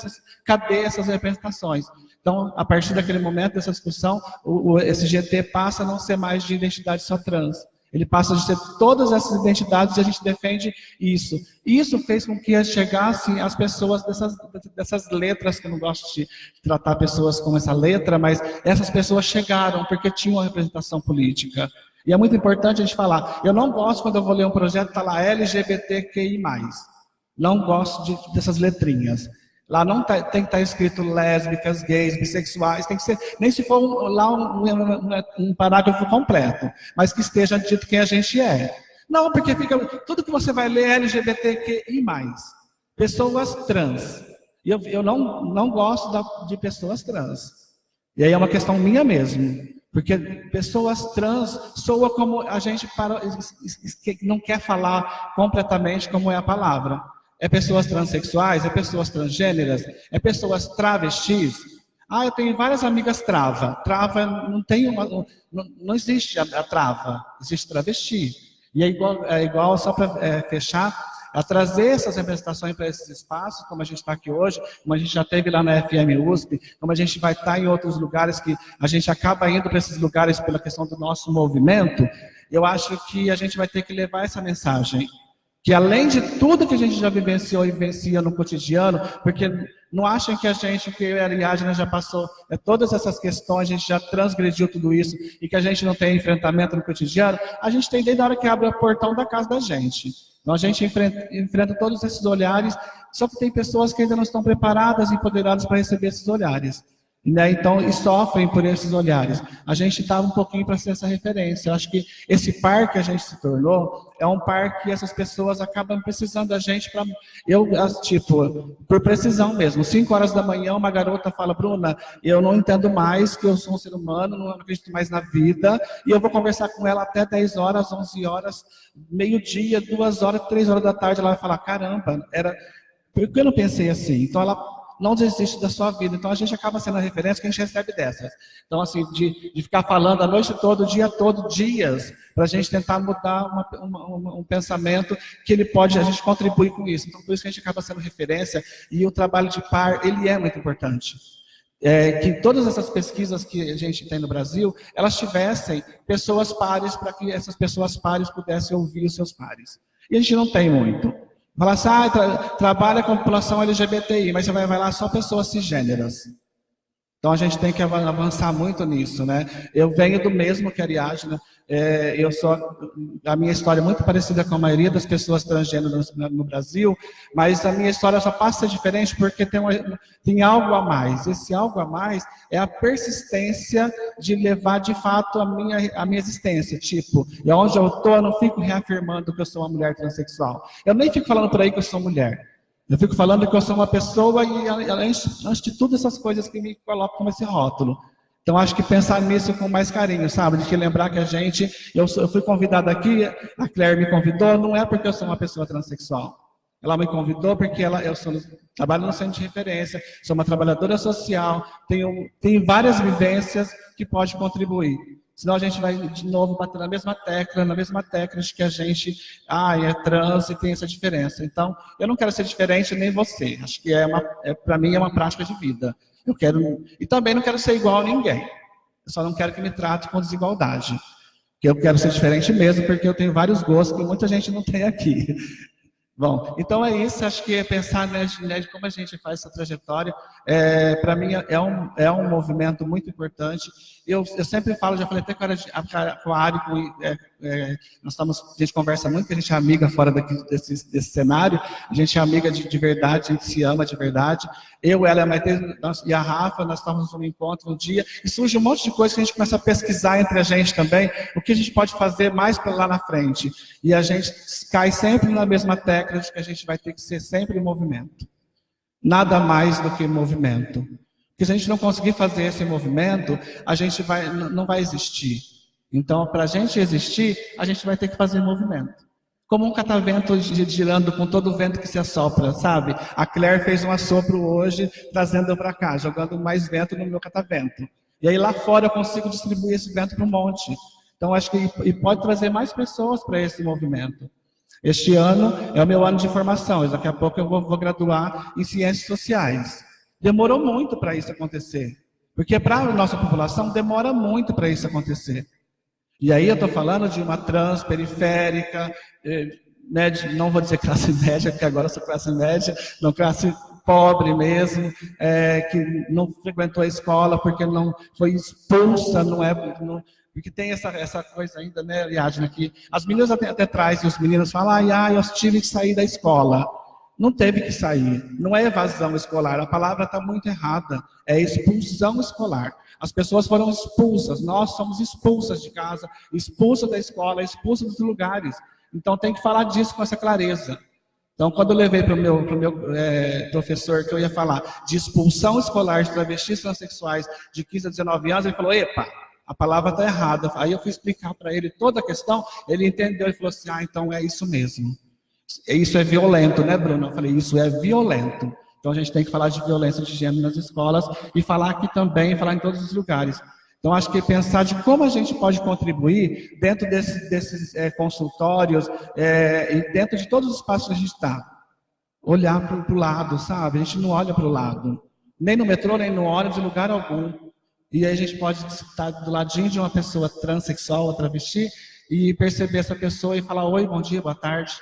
B: essas representações? Então, a partir daquele momento, dessa discussão, esse GT passa a não ser mais de identidade só trans. Ele passa a ser todas essas identidades e a gente defende isso. E isso fez com que chegassem as pessoas dessas letras, que eu não gosto de tratar pessoas como essa letra, mas essas pessoas chegaram porque tinham uma representação política. E é muito importante a gente falar, eu não gosto quando eu vou ler um projeto, está lá LGBTQI+. Não gosto dessas letrinhas. Lá não tem que estar escrito lésbicas, gays, bissexuais, tem que ser, nem se for um parágrafo completo, mas que esteja dito quem a gente é. Não, porque fica, tudo que você vai ler é LGBTQI+, pessoas trans. E eu não gosto de pessoas trans. E aí é uma questão minha mesmo. Porque pessoas trans soa como a gente não quer falar completamente como é a palavra. É pessoas transexuais, é pessoas transgêneras, é pessoas travestis. Eu tenho várias amigas trava. Trava não existe a trava, existe travesti. E é igual só para fechar, a trazer essas representações para esses espaços, como a gente está aqui hoje, como a gente já teve lá na FM USP, como a gente vai estar em outros lugares que a gente acaba indo para esses lugares pela questão do nosso movimento. Eu acho que a gente vai ter que levar essa mensagem. Que além de tudo que a gente já vivenciou e vivencia no cotidiano, porque não achem que que eu e a Ariadna já passou todas essas questões, a gente já transgrediu tudo isso, e que a gente não tem enfrentamento no cotidiano, a gente tem desde a hora que abre o portão da casa da gente. Então a gente enfrenta todos esses olhares, só que tem pessoas que ainda não estão preparadas e empoderadas para receber esses olhares. Né? Então, e sofrem por esses olhares. A gente está um pouquinho para ser essa referência. Eu acho que esse par que a gente se tornou é um par que essas pessoas acabam precisando da gente para... por precisão mesmo. 5 horas da manhã, uma garota fala, Bruna, eu não entendo mais que eu sou um ser humano, não acredito mais na vida, e eu vou conversar com ela até 10 horas, 11 horas, meio-dia, 2 horas, 3 horas da tarde, ela vai falar, caramba, por que eu não pensei assim? Então, ela não desiste da sua vida. Então, a gente acaba sendo a referência que a gente recebe dessas. Então, assim, de ficar falando a noite toda, o dia todo, dias, para a gente tentar mudar um pensamento que a gente contribui com isso. Então, por isso que a gente acaba sendo referência, e o trabalho de par, ele é muito importante. Que todas essas pesquisas que a gente tem no Brasil, elas tivessem pessoas pares, para que essas pessoas pares pudessem ouvir os seus pares. E a gente não tem muito. Fala assim, trabalha com a população LGBTI, mas você vai lá só pessoas cisgêneras. Então a gente tem que avançar muito nisso, né? Eu venho do mesmo que a Ariadna, a minha história é muito parecida com a maioria das pessoas transgêneras no Brasil, mas a minha história só passa a ser diferente porque tem algo a mais. Esse algo a mais é a persistência de levar de fato a minha existência. Tipo, e onde eu estou, eu não fico reafirmando que eu sou uma mulher transexual. Eu nem fico falando por aí que eu sou mulher. Eu fico falando que eu sou uma pessoa e, antes de tudo, essas coisas que me colocam como esse rótulo. Então, acho que pensar nisso com mais carinho, sabe? De que lembrar que eu fui convidada aqui, a Claire me convidou, não é porque eu sou uma pessoa transexual. Ela me convidou porque trabalho no centro de referência, sou uma trabalhadora social, tenho várias vivências que podem contribuir. Senão a gente vai de novo bater na mesma tecla de que a gente é trans e tem essa diferença. Então, eu não quero ser diferente nem você. Acho que para mim é uma prática de vida. E também não quero ser igual a ninguém. Eu só não quero que me trate com desigualdade. Que eu quero ser diferente mesmo, porque eu tenho vários gostos que muita gente não tem aqui. Bom, então é isso. Acho que pensar de como a gente faz essa trajetória, para mim é um movimento muito importante. Eu sempre falo, já falei até com a Ari, a gente conversa muito, porque a gente é amiga fora desse cenário, a gente é amiga de verdade, a gente se ama de verdade. Eu, ela, a Maite e a Rafa, nós estávamos num encontro um dia, e surge um monte de coisa que a gente começa a pesquisar entre a gente também, o que a gente pode fazer mais para lá na frente. E a gente cai sempre na mesma tecla de que a gente vai ter que ser sempre em movimento. Nada mais do que movimento. Porque se a gente não conseguir fazer esse movimento, a gente não vai existir. Então, para a gente existir, a gente vai ter que fazer movimento. Como um catavento girando com todo o vento que se assopra, sabe? A Claire fez um assopro hoje, trazendo eu para cá, jogando mais vento no meu catavento. E aí lá fora eu consigo distribuir esse vento para um monte. Então acho que e pode trazer mais pessoas para esse movimento. Este ano é o meu ano de formação, daqui a pouco eu vou graduar em Ciências Sociais. Demorou muito para isso acontecer, porque para a nossa população demora muito para isso acontecer. E aí eu estou falando de uma trans periférica, não vou dizer classe média, porque agora eu sou classe média, não, classe pobre mesmo, que não frequentou a escola porque não foi expulsa, porque tem essa coisa ainda, né, Ariadne, que as meninas até trazem, os meninos falam, eu tive que sair da escola. Não teve que sair, não é evasão escolar, a palavra está muito errada, é expulsão escolar. As pessoas foram expulsas, nós somos expulsas de casa, expulsas da escola, expulsas dos lugares. Então tem que falar disso com essa clareza. Então quando eu levei para o meu professor que eu ia falar de expulsão escolar de travestis transexuais de 15 a 19 anos, ele falou, epa, a palavra está errada. Aí eu fui explicar para ele toda a questão, ele entendeu e falou assim, então é isso mesmo. Isso é violento, né, Bruno? Eu falei, isso é violento. Então a gente tem que falar de violência de gênero nas escolas e falar aqui também, falar em todos os lugares. Então acho que pensar de como a gente pode contribuir dentro desses consultórios e dentro de todos os espaços que a gente está. Olhar para o lado, sabe? A gente não olha para o lado. Nem no metrô, nem no ônibus, em lugar algum. E aí a gente pode estar do ladinho de uma pessoa transexual ou travesti e perceber essa pessoa e falar, oi, bom dia, boa tarde.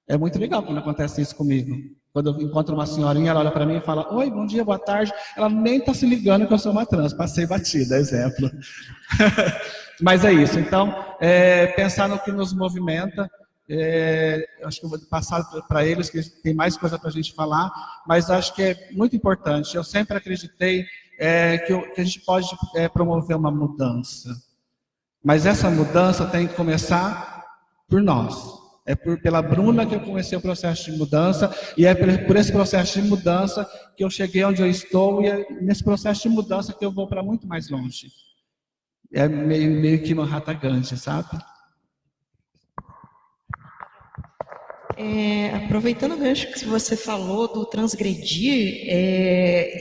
B: É muito legal quando acontece isso comigo. Quando eu encontro uma senhorinha, ela olha para mim e fala, oi, bom dia, boa tarde. Ela nem está se ligando que eu sou uma trans, passei batida, exemplo. Mas é isso. Então, pensar no que nos movimenta. Acho que eu vou passar para eles, que tem mais coisa para a gente falar, mas acho que é muito importante. Eu sempre acreditei que a gente pode promover uma mudança. Mas essa mudança tem que começar por nós. É pela Bruna que eu comecei o processo de mudança, e é por esse processo de mudança que eu cheguei onde eu estou, e é nesse processo de mudança que eu vou para muito mais longe. É meio que Mahatma Gandhi, sabe?
D: Aproveitando o gancho que você falou do transgredir,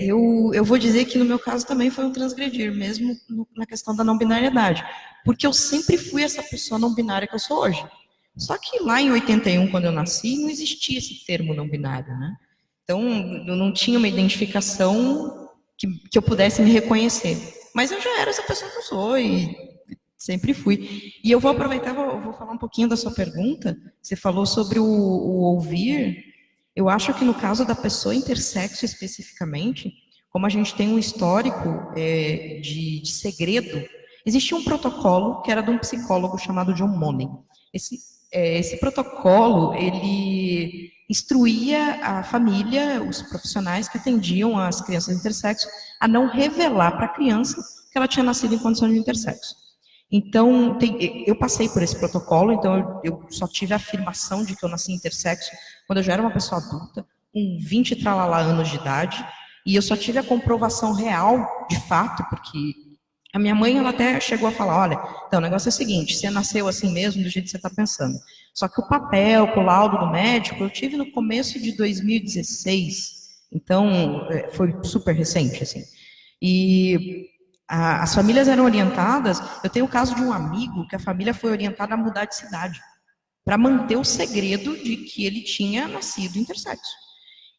D: eu vou dizer que no meu caso também foi um transgredir, mesmo na questão da não binariedade, porque eu sempre fui essa pessoa não binária que eu sou hoje. Só que lá em 81, quando eu nasci, não existia esse termo não binário, né? Então, eu não tinha uma identificação que eu pudesse me reconhecer. Mas eu já era essa pessoa que eu sou e sempre fui. E eu vou aproveitar, vou falar um pouquinho da sua pergunta. Você falou sobre o ouvir. Eu acho que no caso da pessoa intersexo especificamente, como a gente tem um histórico de segredo, existia um protocolo que era de um psicólogo chamado John Money. Esse protocolo, ele instruía a família, os profissionais que atendiam as crianças intersexo, a não revelar para a criança que ela tinha nascido em condição de intersexo. Então, eu passei por esse protocolo, então eu só tive a afirmação de que eu nasci intersexo quando eu já era uma pessoa adulta, com 20 e tralalá anos de idade, e eu só tive a comprovação real, de fato, porque a minha mãe, ela até chegou a falar, olha, então o negócio é o seguinte, você nasceu assim mesmo, do jeito que você está pensando. Só que o papel, o laudo do médico, eu tive no começo de 2016, então foi super recente, assim. E as famílias eram orientadas, eu tenho o caso de um amigo que a família foi orientada a mudar de cidade, para manter o segredo de que ele tinha nascido intersexo.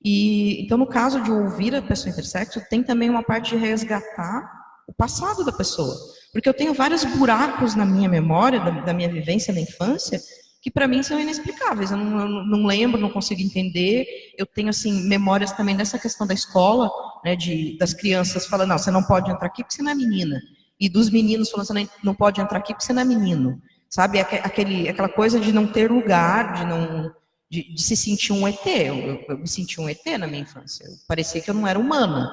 D: E então, no caso de ouvir a pessoa intersexo, tem também uma parte de resgatar o passado da pessoa. Porque eu tenho vários buracos na minha memória, da minha vivência na infância, que para mim são inexplicáveis. Eu não lembro, não consigo entender. Eu tenho, assim, memórias também dessa questão da escola, né, das crianças falando, não, você não pode entrar aqui porque você não é menina. E dos meninos falando, você não pode entrar aqui porque você não é menino. Sabe? Aquela coisa de não ter lugar, de se sentir um ET. Eu me senti um ET na minha infância. Parecia que eu não era humana.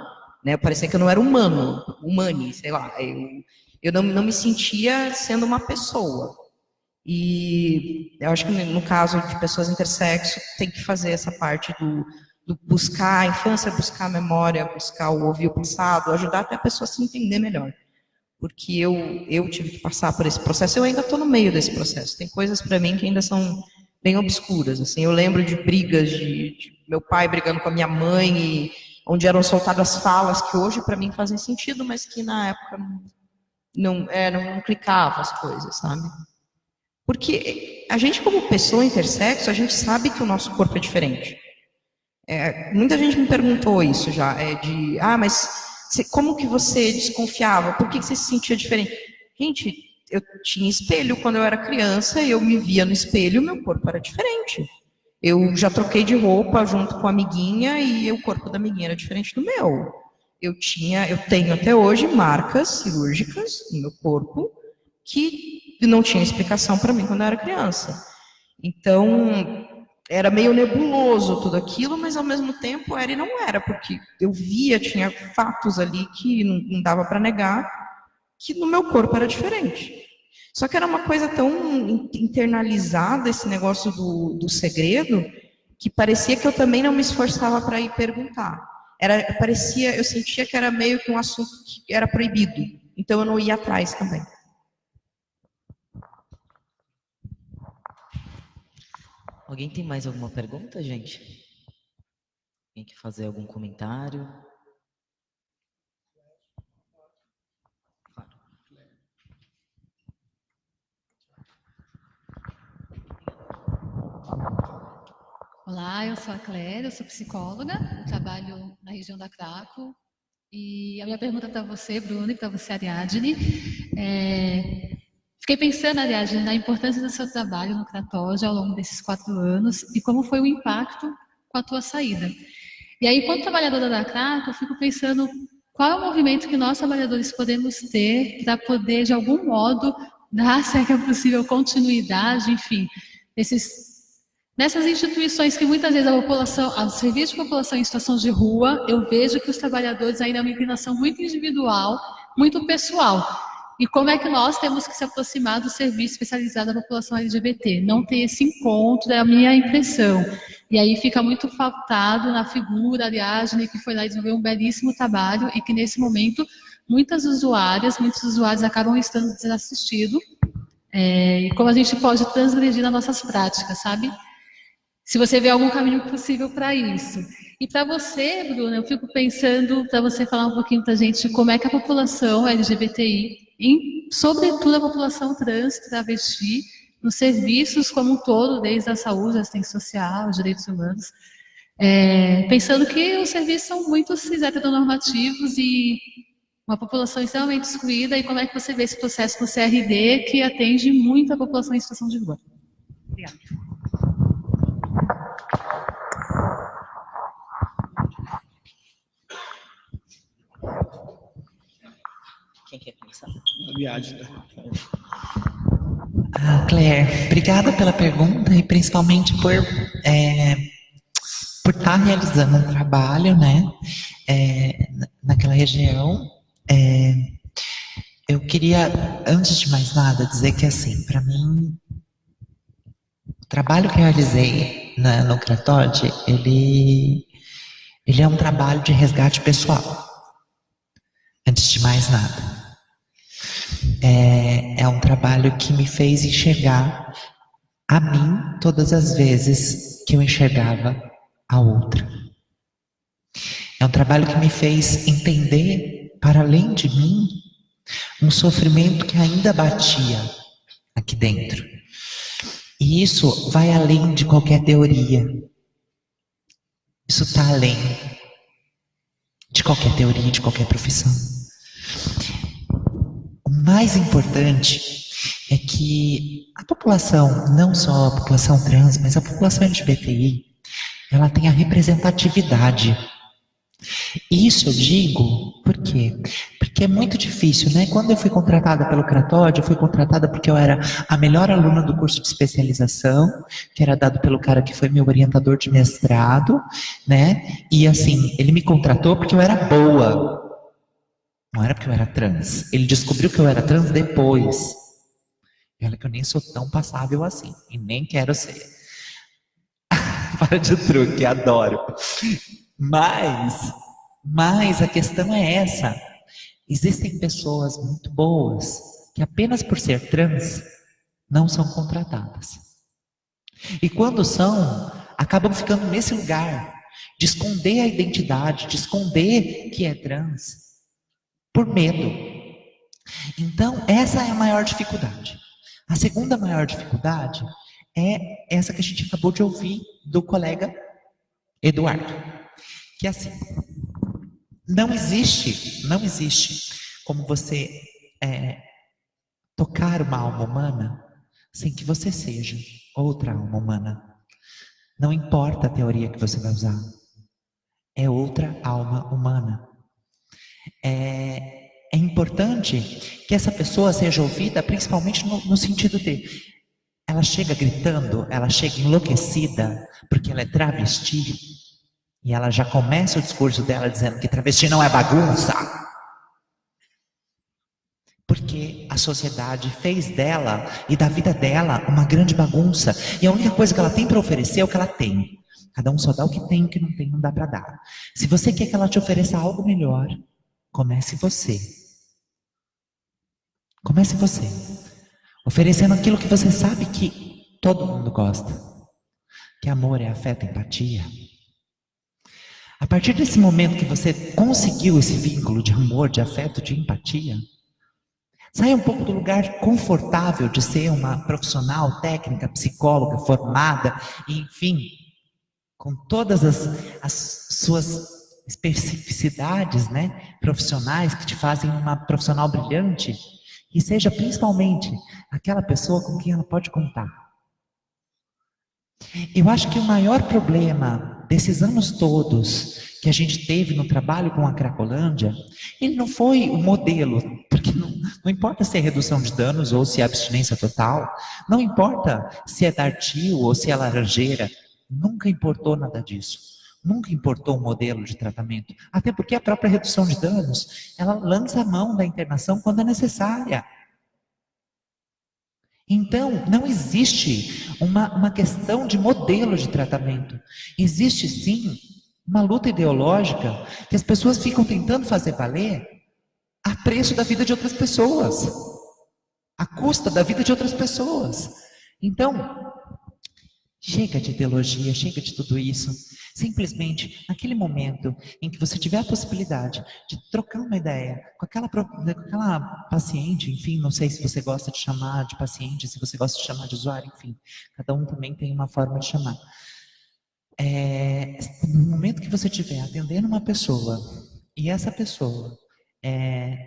D: Né? Parecia que eu não era humane, sei lá. Eu não me sentia sendo uma pessoa. E eu acho que no caso de pessoas intersexo, tem que fazer essa parte do buscar a infância, buscar a memória, buscar o ouvir o passado, ajudar até a pessoa a se entender melhor. Porque eu tive que passar por esse processo, eu ainda estou no meio desse processo. Tem coisas para mim que ainda são bem obscuras. Assim, eu lembro de brigas, de meu pai brigando com a minha mãe, onde eram soltadas falas que hoje para mim fazem sentido, mas que na época não clicava as coisas, sabe? Porque a gente, como pessoa intersexo, a gente sabe que o nosso corpo é diferente. Muita gente me perguntou isso já, mas como que você desconfiava? Por que você se sentia diferente? Gente, eu tinha espelho quando eu era criança, eu me via no espelho, meu corpo era diferente. Eu já troquei de roupa junto com a amiguinha e o corpo da amiguinha era diferente do meu. Eu tenho até hoje marcas cirúrgicas no meu corpo que não tinha explicação para mim quando eu era criança. Então, era meio nebuloso tudo aquilo, mas ao mesmo tempo era e não era, porque eu via, tinha fatos ali que não dava para negar, que no meu corpo era diferente. Só que era uma coisa tão internalizada, esse negócio do segredo, que parecia que eu também não me esforçava para ir perguntar. Eu sentia que era meio que um assunto que era proibido, então eu não ia atrás também.
A: Alguém tem mais alguma pergunta, gente? Alguém quer fazer algum comentário?
F: Olá, eu sou a Clélia, eu sou psicóloga, eu trabalho na região da Craco. E a minha pergunta para você, Bruno, e para você, Ariadne, fiquei pensando, Ariadne, na importância do seu trabalho no Cratóge ao longo desses 4 anos e como foi o impacto com a tua saída. E aí, como trabalhadora da Craco, eu fico pensando qual é o movimento que nós, trabalhadores, podemos ter para poder, de algum modo, dar, se é que é possível, continuidade, enfim, nessas instituições que muitas vezes o serviço de população em situação de rua, eu vejo que os trabalhadores ainda têm uma inclinação muito individual, muito pessoal. E como é que nós temos que se aproximar do serviço especializado da população LGBT? Não tem esse encontro, é a minha impressão. E aí fica muito faltado na figura, Ariadne, que foi lá e desenvolveu um belíssimo trabalho e que nesse momento muitos usuários acabam estando desassistidos. E como a gente pode transgredir nas nossas práticas, sabe? Se você vê algum caminho possível para isso. E para você, Bruna, eu fico pensando, para você falar um pouquinho para a gente como é que a população LGBTI, sobretudo a população trans, travesti, nos serviços como um todo, desde a saúde, a assistência social, os direitos humanos, pensando que os serviços são muito cis-heteronormativos e uma população extremamente excluída, e como é que você vê esse processo no CRD que atende muito a população em situação de rua? Obrigada.
A: Quem quer começar?
C: Claire, obrigada pela pergunta e principalmente por estar realizando um trabalho, né, naquela região. Eu queria, antes de mais nada, dizer que, assim, para mim, o trabalho que eu realizei no Cratóge, ele é um trabalho de resgate pessoal. Antes de mais nada. É um trabalho que me fez enxergar a mim todas as vezes que eu enxergava a outra. É um trabalho que me fez entender, para além de mim, um sofrimento que ainda batia aqui dentro. E isso vai além de qualquer teoria. Isso está além de qualquer teoria, de qualquer profissão. O mais importante é que a população, não só a população trans, mas a população LGBTI, ela tem a representatividade. Isso eu digo, por quê? Porque é muito difícil, né? Quando eu fui contratada pelo Cratóge, eu fui contratada porque eu era a melhor aluna do curso de especialização, que era dado pelo cara que foi meu orientador de mestrado, né? E assim, ele me contratou porque eu era boa. Não era porque eu era trans. Ele descobriu que eu era trans depois. E olha que eu nem sou tão passável assim. E nem quero ser. Para de truque, adoro. Mas a questão é essa. Existem pessoas muito boas que apenas por ser trans não são contratadas. E quando são, acabam ficando nesse lugar de esconder a identidade, de esconder que é trans, por medo. Então, essa é a maior dificuldade. A segunda maior dificuldade é essa que a gente acabou de ouvir do colega Eduardo, que é assim, não existe como você tocar uma alma humana sem que você seja outra alma humana. Não importa a teoria que você vai usar, é outra alma humana. É importante que essa pessoa seja ouvida, principalmente no sentido de ela chega gritando, ela chega enlouquecida, porque ela é travesti, e ela já começa o discurso dela dizendo que travesti não é bagunça. Porque a sociedade fez dela e da vida dela uma grande bagunça. E a única coisa que ela tem para oferecer é o que ela tem. Cada um só dá o que tem não dá para dar. Se você quer que ela te ofereça algo melhor, comece você. Comece você. Oferecendo aquilo que você sabe que todo mundo gosta. Que amor é afeto, empatia. A partir desse momento que você conseguiu esse vínculo de amor, de afeto, de empatia, saia um pouco do lugar confortável de ser uma profissional, técnica, psicóloga, formada, enfim, com todas as suas especificidades, né, profissionais que te fazem uma profissional brilhante, e seja principalmente aquela pessoa com quem ela pode contar. Eu acho que o maior problema desses anos todos que a gente teve no trabalho com a Cracolândia, ele não foi o modelo, porque não importa se é redução de danos ou se é abstinência total, não importa se é Dartil ou se é laranjeira, nunca importou nada disso. Nunca importou o modelo de tratamento, até porque a própria redução de danos, ela lança a mão da internação quando é necessária. Então, não existe uma questão de modelo de tratamento. Existe, sim, uma luta ideológica que as pessoas ficam tentando fazer valer a preço da vida de outras pessoas, à custa da vida de outras pessoas. Então, chega de ideologia, chega de tudo isso. Simplesmente, naquele momento em que você tiver a possibilidade de trocar uma ideia com aquela paciente, enfim, não sei se você gosta de chamar de paciente, se você gosta de chamar de usuário, enfim, cada um também tem uma forma de chamar. No momento que você estiver atendendo uma pessoa, e essa pessoa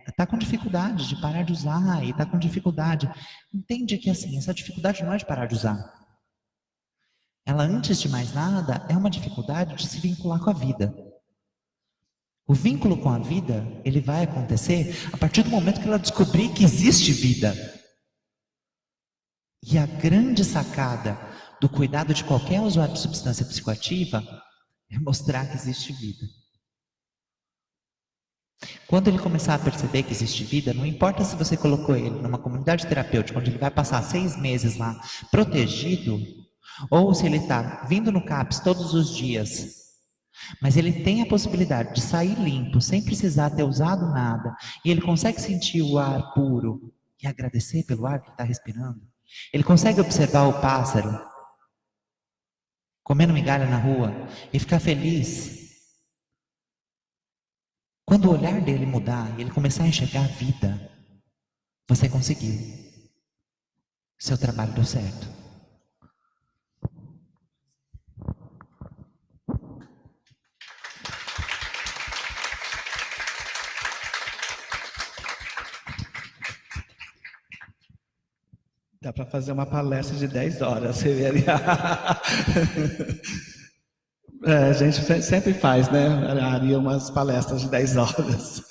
C: está com dificuldade de parar de usar, e está com dificuldade, entende que assim, essa dificuldade não é de parar de usar. Ela, antes de mais nada, é uma dificuldade de se vincular com a vida. O vínculo com a vida, ele vai acontecer a partir do momento que ela descobrir que existe vida. E a grande sacada do cuidado de qualquer usuário de substância psicoativa é mostrar que existe vida. Quando ele começar a perceber que existe vida, não importa se você colocou ele numa comunidade terapêutica, onde ele vai passar 6 meses lá protegido, ou se ele está vindo no CAPS todos os dias, mas ele tem a possibilidade de sair limpo, sem precisar ter usado nada, e ele consegue sentir o ar puro e agradecer pelo ar que ele está respirando. Ele consegue observar o pássaro comendo migalha na rua e ficar feliz. Quando o olhar dele mudar e ele começar a enxergar a vida, você conseguiu. Seu trabalho deu certo.
B: Dá para fazer uma palestra de 10 horas, você veria. A gente sempre faz, né? Haria umas palestras de 10 horas.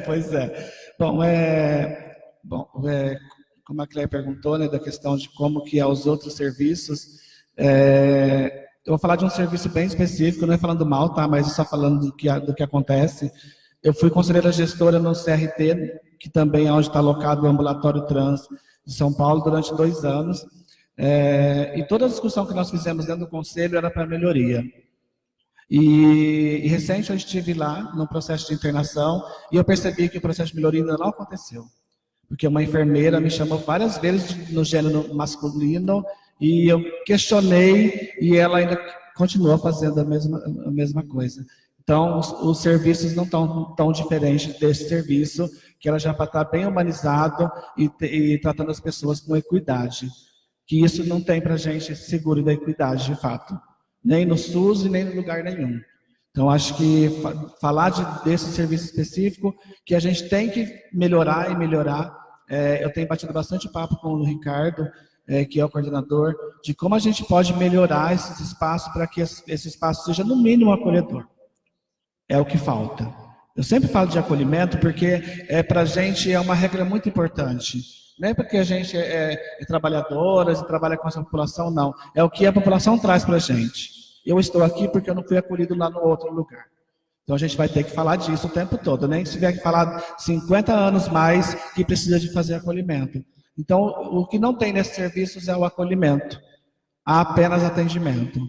B: Pois é. Como a Cléia perguntou, né, da questão de como que é os outros serviços, eu vou falar de um serviço bem específico, não é falando mal, tá? Mas só falando do que acontece. Eu fui conselheira gestora no CRT, que também é onde está alocado o ambulatório trans de São Paulo, durante 2 anos. E toda a discussão que nós fizemos dentro do conselho era para melhoria. E recente eu estive lá no processo de internação e eu percebi que o processo de melhoria ainda não aconteceu. Porque uma enfermeira me chamou várias vezes no gênero masculino e eu questionei e ela ainda continua fazendo a mesma coisa. Então, os serviços não estão tão diferentes desse serviço, que ela já está bem humanizado e tratando as pessoas com equidade. Que isso não tem para a gente seguro da equidade, de fato. Nem no SUS e nem em lugar nenhum. Então, acho que falar desse serviço específico, que a gente tem que melhorar e melhorar. Eu tenho batido bastante papo com o Ricardo, que é o coordenador, de como a gente pode melhorar esses espaços para que esse espaço seja, no mínimo, acolhedor. É o que falta. Eu sempre falo de acolhimento porque para a gente é uma regra muito importante. Não é porque a gente é trabalhadoras e trabalha com essa população, não. É o que a população traz para a gente. Eu estou aqui porque eu não fui acolhido lá no outro lugar. Então a gente vai ter que falar disso o tempo todo, nem se tiver que falar 50 anos mais que precisa de fazer acolhimento. Então, o que não tem nesses serviços é o acolhimento. Há apenas atendimento.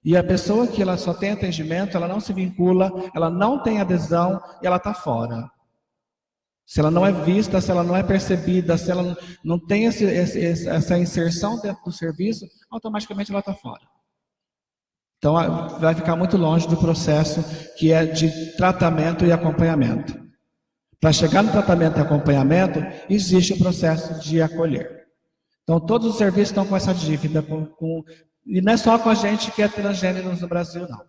B: E a pessoa que ela só tem atendimento, ela não se vincula, ela não tem adesão e ela está fora. Se ela não é vista, se ela não é percebida, se ela não tem essa inserção dentro do serviço, automaticamente ela está fora. Então, vai ficar muito longe do processo que é de tratamento e acompanhamento. Para chegar no tratamento e acompanhamento, existe o processo de acolher. Então, todos os serviços estão com essa dívida, e não é só com a gente que é transgênero no Brasil, não.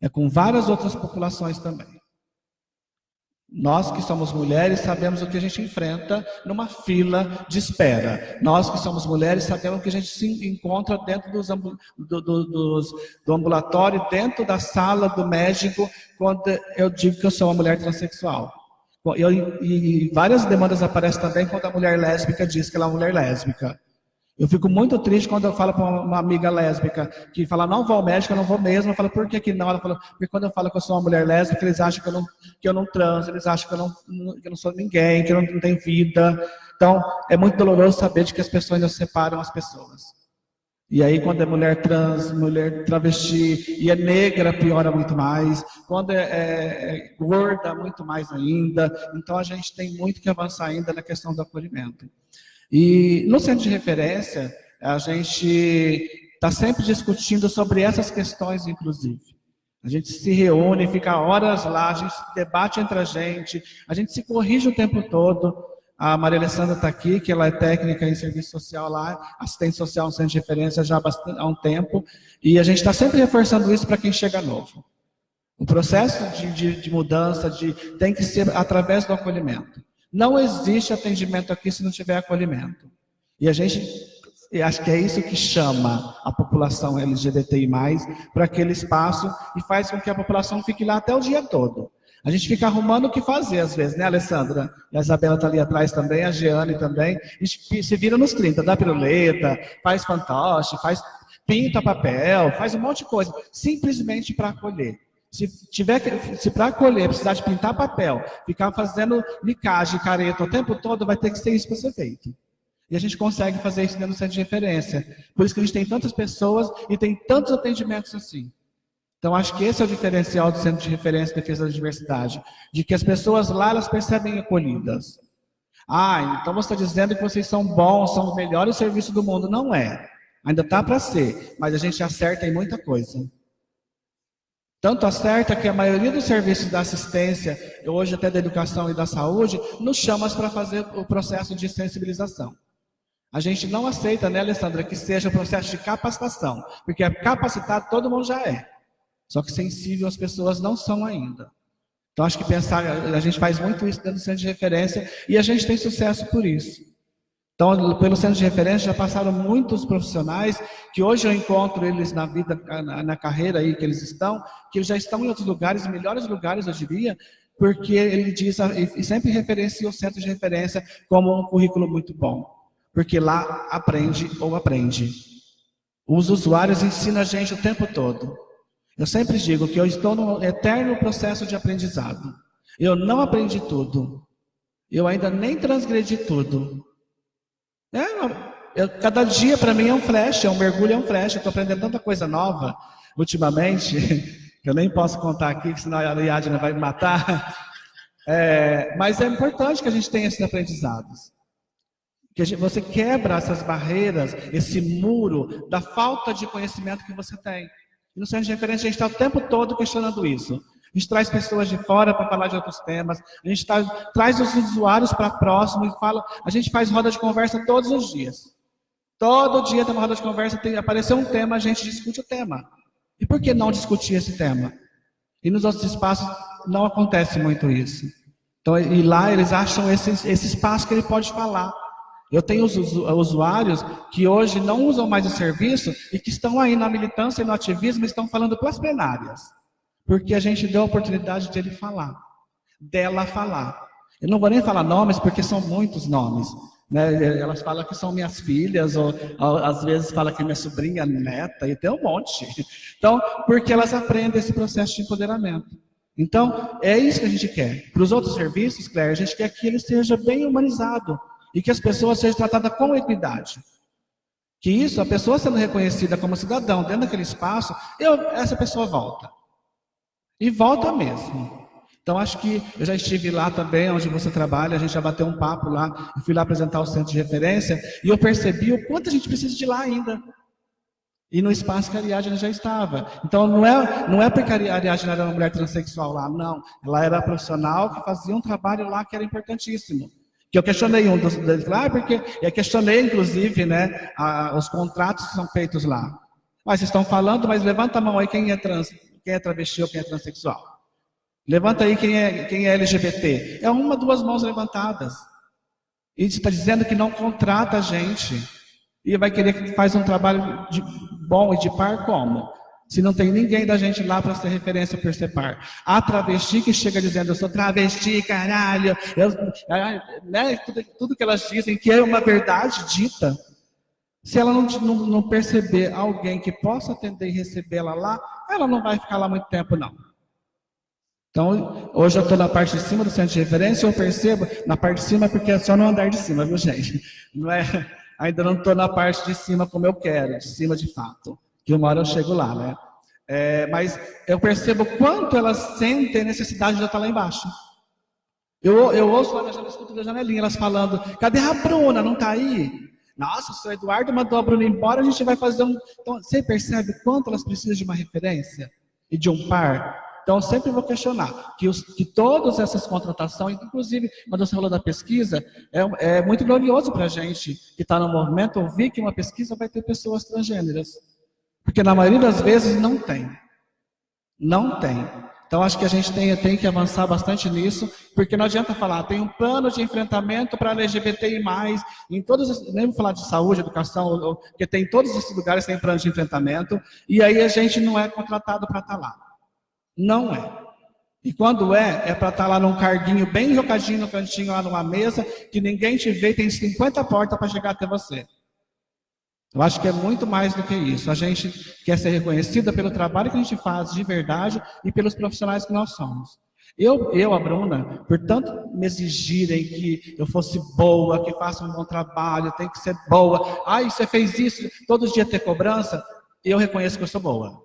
B: É com várias outras populações também. Nós que somos mulheres sabemos o que a gente enfrenta numa fila de espera. Nós que somos mulheres sabemos o que a gente se encontra dentro do ambulatório, dentro da sala do médico, quando eu digo que eu sou uma mulher transexual. E várias demandas aparecem também quando a mulher lésbica diz que ela é uma mulher lésbica. Eu fico muito triste quando eu falo para uma amiga lésbica que fala, não vou ao médico, eu não vou mesmo. Eu falo, por que não? Ela fala, porque quando eu falo que eu sou uma mulher lésbica, eles acham que eu não transo, eles acham que eu não sou ninguém, que eu não tenho vida. Então, é muito doloroso saber de que as pessoas ainda separam as pessoas. E aí, quando é mulher trans, mulher travesti e é negra, piora muito mais. Quando é gorda, muito mais ainda. Então, a gente tem muito que avançar ainda na questão do acolhimento. E no centro de referência, a gente está sempre discutindo sobre essas questões, inclusive. A gente se reúne, fica horas lá, a gente debate entre a gente se corrige o tempo todo. A Maria Alessandra está aqui, que ela é técnica em serviço social lá, assistente social no centro de referência já há um tempo, e a gente está sempre reforçando isso para quem chega novo. O processo de mudança tem que ser através do acolhimento. Não existe atendimento aqui se não tiver acolhimento. E eu acho que é isso que chama a população LGBTI+, para aquele espaço e faz com que a população fique lá até o dia todo. A gente fica arrumando o que fazer às vezes, né, Alessandra? E a Isabela está ali atrás também, a Jeane também. A gente se vira nos 30, dá piruleta, faz fantoche, pinta papel, faz um monte de coisa, simplesmente para acolher. Se para acolher precisar de pintar papel, ficar fazendo licagem, careta o tempo todo, vai ter que ser isso para ser feito. E a gente consegue fazer isso dentro do centro de referência. Por isso que a gente tem tantas pessoas e tem tantos atendimentos assim. Então, acho que esse é o diferencial do Centro de Referência e Defesa da Diversidade, de que as pessoas lá, elas percebem acolhidas. Então você está dizendo que vocês são bons, são os melhores serviços do mundo. Não é. Ainda está para ser, mas a gente acerta em muita coisa. Tanto acerta que a maioria dos serviços da assistência, hoje até da educação e da saúde, nos chama para fazer o processo de sensibilização. A gente não aceita, né, Alessandra, que seja o processo de capacitação, porque capacitado todo mundo já é. Só que sensível as pessoas não são ainda. Então, acho que a gente faz muito isso dentro do centro de referência e a gente tem sucesso por isso. Então, pelo centro de referência já passaram muitos profissionais que hoje eu encontro eles na vida, na carreira aí que eles estão, que eles já estão em outros lugares, melhores lugares, eu diria, porque ele diz e sempre referencia o centro de referência como um currículo muito bom. Porque lá aprende. Os usuários ensinam a gente o tempo todo. Eu sempre digo que eu estou num eterno processo de aprendizado. Eu não aprendi tudo. Eu ainda nem transgredi tudo. Cada dia para mim é um flash, é um mergulho, é um flash. Eu estou aprendendo tanta coisa nova ultimamente, que eu nem posso contar aqui, senão a Ariadna vai me matar. Mas é importante que a gente tenha esses aprendizados. Que você quebra essas barreiras, esse muro da falta de conhecimento que você tem. E no centro de referência a gente está o tempo todo questionando isso. A gente traz pessoas de fora para falar de outros temas, a gente traz os usuários para próximo e fala, a gente faz roda de conversa todos os dias. Todo dia tem uma roda de conversa, apareceu um tema, a gente discute o tema. E por que não discutir esse tema? E nos outros espaços não acontece muito isso. Então, e lá eles acham esse espaço que ele pode falar. Eu tenho os usuários que hoje não usam mais o serviço e que estão aí na militância e no ativismo e estão falando pelas plenárias. Porque a gente deu a oportunidade de ele falar, dela falar. Eu não vou nem falar nomes porque são muitos nomes. Né? Elas falam que são minhas filhas, ou às vezes falam que é minha sobrinha, neta, e tem um monte. Então, porque elas aprendem esse processo de empoderamento. Então, é isso que a gente quer. Para os outros serviços, Claire, a gente quer que ele seja bem humanizado e que as pessoas sejam tratadas com equidade. Que isso, a pessoa sendo reconhecida como cidadão dentro daquele espaço, essa pessoa volta. E volta mesmo. Então, acho que eu já estive lá também, onde você trabalha, a gente já bateu um papo lá, eu fui lá apresentar o centro de referência, e eu percebi o quanto a gente precisa de lá ainda. E no espaço que a Ariadne já estava. Então, não é porque a Ariadne era uma mulher transexual lá, não. Ela era profissional que fazia um trabalho lá que era importantíssimo. Que eu questionei um deles lá, porque eu questionei, inclusive, né, os contratos que são feitos lá. Mas vocês estão falando, mas levanta a mão aí quem é travesti ou quem é transexual. Levanta aí quem é LGBT. É uma, duas mãos levantadas. E está dizendo que não contrata a gente. E vai querer que faz um trabalho bom e de par como? Se não tem ninguém da gente lá para ser referência por ser par. A travesti que chega dizendo, eu sou travesti, caralho. Né, tudo que elas dizem que é uma verdade dita. Se ela não perceber alguém que possa atender e recebê-la lá, ela não vai ficar lá muito tempo, não. Então, hoje eu estou na parte de cima do centro de referência, eu percebo, na parte de cima, porque é só no andar de cima, viu, gente? Ainda não estou na parte de cima como eu quero, de cima de fato. Que uma hora eu chego lá, né? Mas eu percebo quanto elas sentem necessidade de eu estar lá embaixo. Eu ouço lá na janela, escuto da janelinha, elas falando, cadê a Bruna? Não está aí? Nossa, o seu Eduardo mandou a Bruna embora, a gente vai fazer um... Então, você percebe quanto elas precisam de uma referência e de um par? Então, sempre vou questionar que todas essas contratações, inclusive, quando você falou da pesquisa, é muito glorioso para a gente que está no movimento ouvir que uma pesquisa vai ter pessoas transgêneras. Porque na maioria das vezes não tem. Não tem. Então, acho que a gente tem que avançar bastante nisso, porque não adianta falar, tem um plano de enfrentamento para LGBTI+, em todos, nem vou falar de saúde, educação, porque tem em todos esses lugares tem plano de enfrentamento, e aí a gente não é contratado para estar lá. Não é. E quando é para estar lá num carguinho bem jocadinho no cantinho, lá numa mesa, que ninguém te vê, tem 50 portas para chegar até você. Eu acho que é muito mais do que isso. A gente quer ser reconhecida pelo trabalho que a gente faz de verdade e pelos profissionais que nós somos. A Bruna, por tanto me exigirem que eu fosse boa, que faça um bom trabalho, tem que ser boa. Ai, você fez isso, todo dia ter cobrança, eu reconheço que eu sou boa.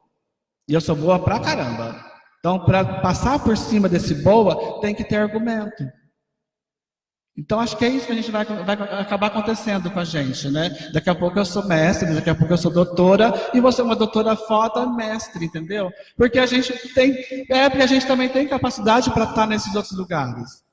B: E eu sou boa pra caramba. Então, para passar por cima desse boa, tem que ter argumento. Então, acho que é isso que a gente vai acabar acontecendo com a gente, né? Daqui a pouco eu sou mestre, daqui a pouco eu sou doutora, e você é uma doutora foda mestre, entendeu? Porque a gente porque a gente também tem capacidade para estar nesses outros lugares.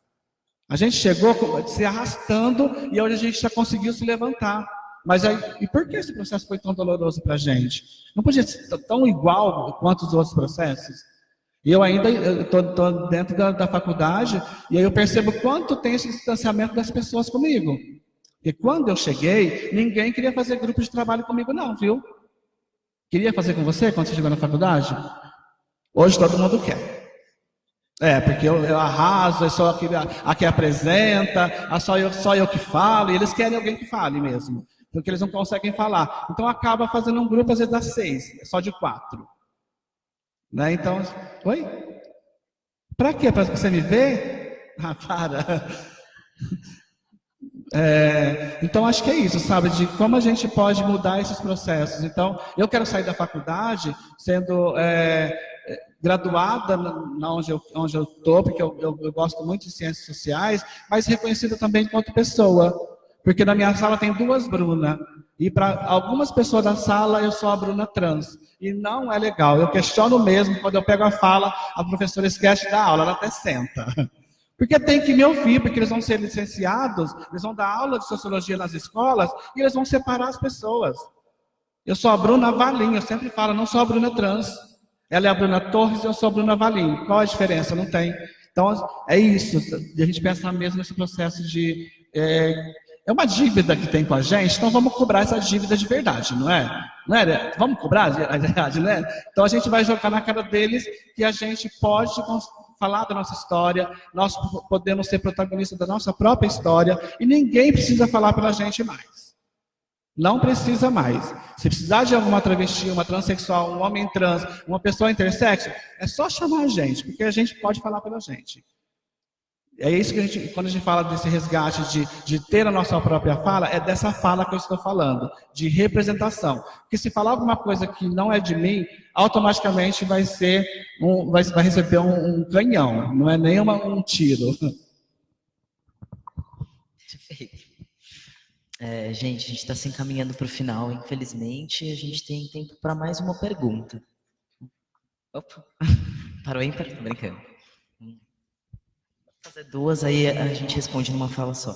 B: A gente chegou se arrastando, e hoje a gente já conseguiu se levantar. Mas aí, e por que esse processo foi tão doloroso para a gente? Não podia ser tão igual quanto os outros processos? E eu ainda estou dentro da faculdade, e aí eu percebo quanto tem esse distanciamento das pessoas comigo. E quando eu cheguei, ninguém queria fazer grupo de trabalho comigo não, viu? Queria fazer com você quando você chegou na faculdade? Hoje todo mundo quer. Porque eu arraso, eu sou a que apresenta, só eu que falo, e eles querem alguém que fale mesmo. Porque eles não conseguem falar. Então acaba fazendo um grupo, às vezes dá 6, só de 4. Né? Então, oi? Pra quê? Pra você me ver? Ah, para. Então, acho que é isso, sabe? De como a gente pode mudar esses processos. Então, eu quero sair da faculdade sendo graduada onde eu estou, porque eu gosto muito de ciências sociais, mas reconhecida também enquanto pessoa. Porque na minha sala tem 2 Bruna. E para algumas pessoas da sala, eu sou a Bruna trans. E não é legal. Eu questiono mesmo, quando eu pego a fala, a professora esquece da aula, ela até senta. Porque tem que me ouvir, porque eles vão ser licenciados, eles vão dar aula de sociologia nas escolas, e eles vão separar as pessoas. Eu sou a Bruna Valim, eu sempre falo, não sou a Bruna trans. Ela é a Bruna Torres e eu sou a Bruna Valim. Qual a diferença? Não tem. Então, é isso. A gente pensar mesmo nesse processo de... É uma dívida que tem com a gente, então vamos cobrar essa dívida de verdade, não é? Não é? Vamos cobrar a verdade, não é? Então a gente vai jogar na cara deles que a gente pode falar da nossa história, nós podemos ser protagonistas da nossa própria história e ninguém precisa falar pela gente mais. Não precisa mais. Se precisar de alguma travesti, uma transexual, um homem trans, uma pessoa intersexo, é só chamar a gente, porque a gente pode falar pela gente. É isso que quando a gente fala desse resgate de ter a nossa própria fala, é dessa fala que eu estou falando, de representação. Porque se falar alguma coisa que não é de mim, automaticamente vai receber um canhão, não é nem um tiro.
A: Perfeito. Gente, a gente está se encaminhando para o final, infelizmente, a gente tem tempo para mais uma pergunta. Opa, parou ímpar? Tô brincando. Vou fazer duas, aí a gente responde numa fala só.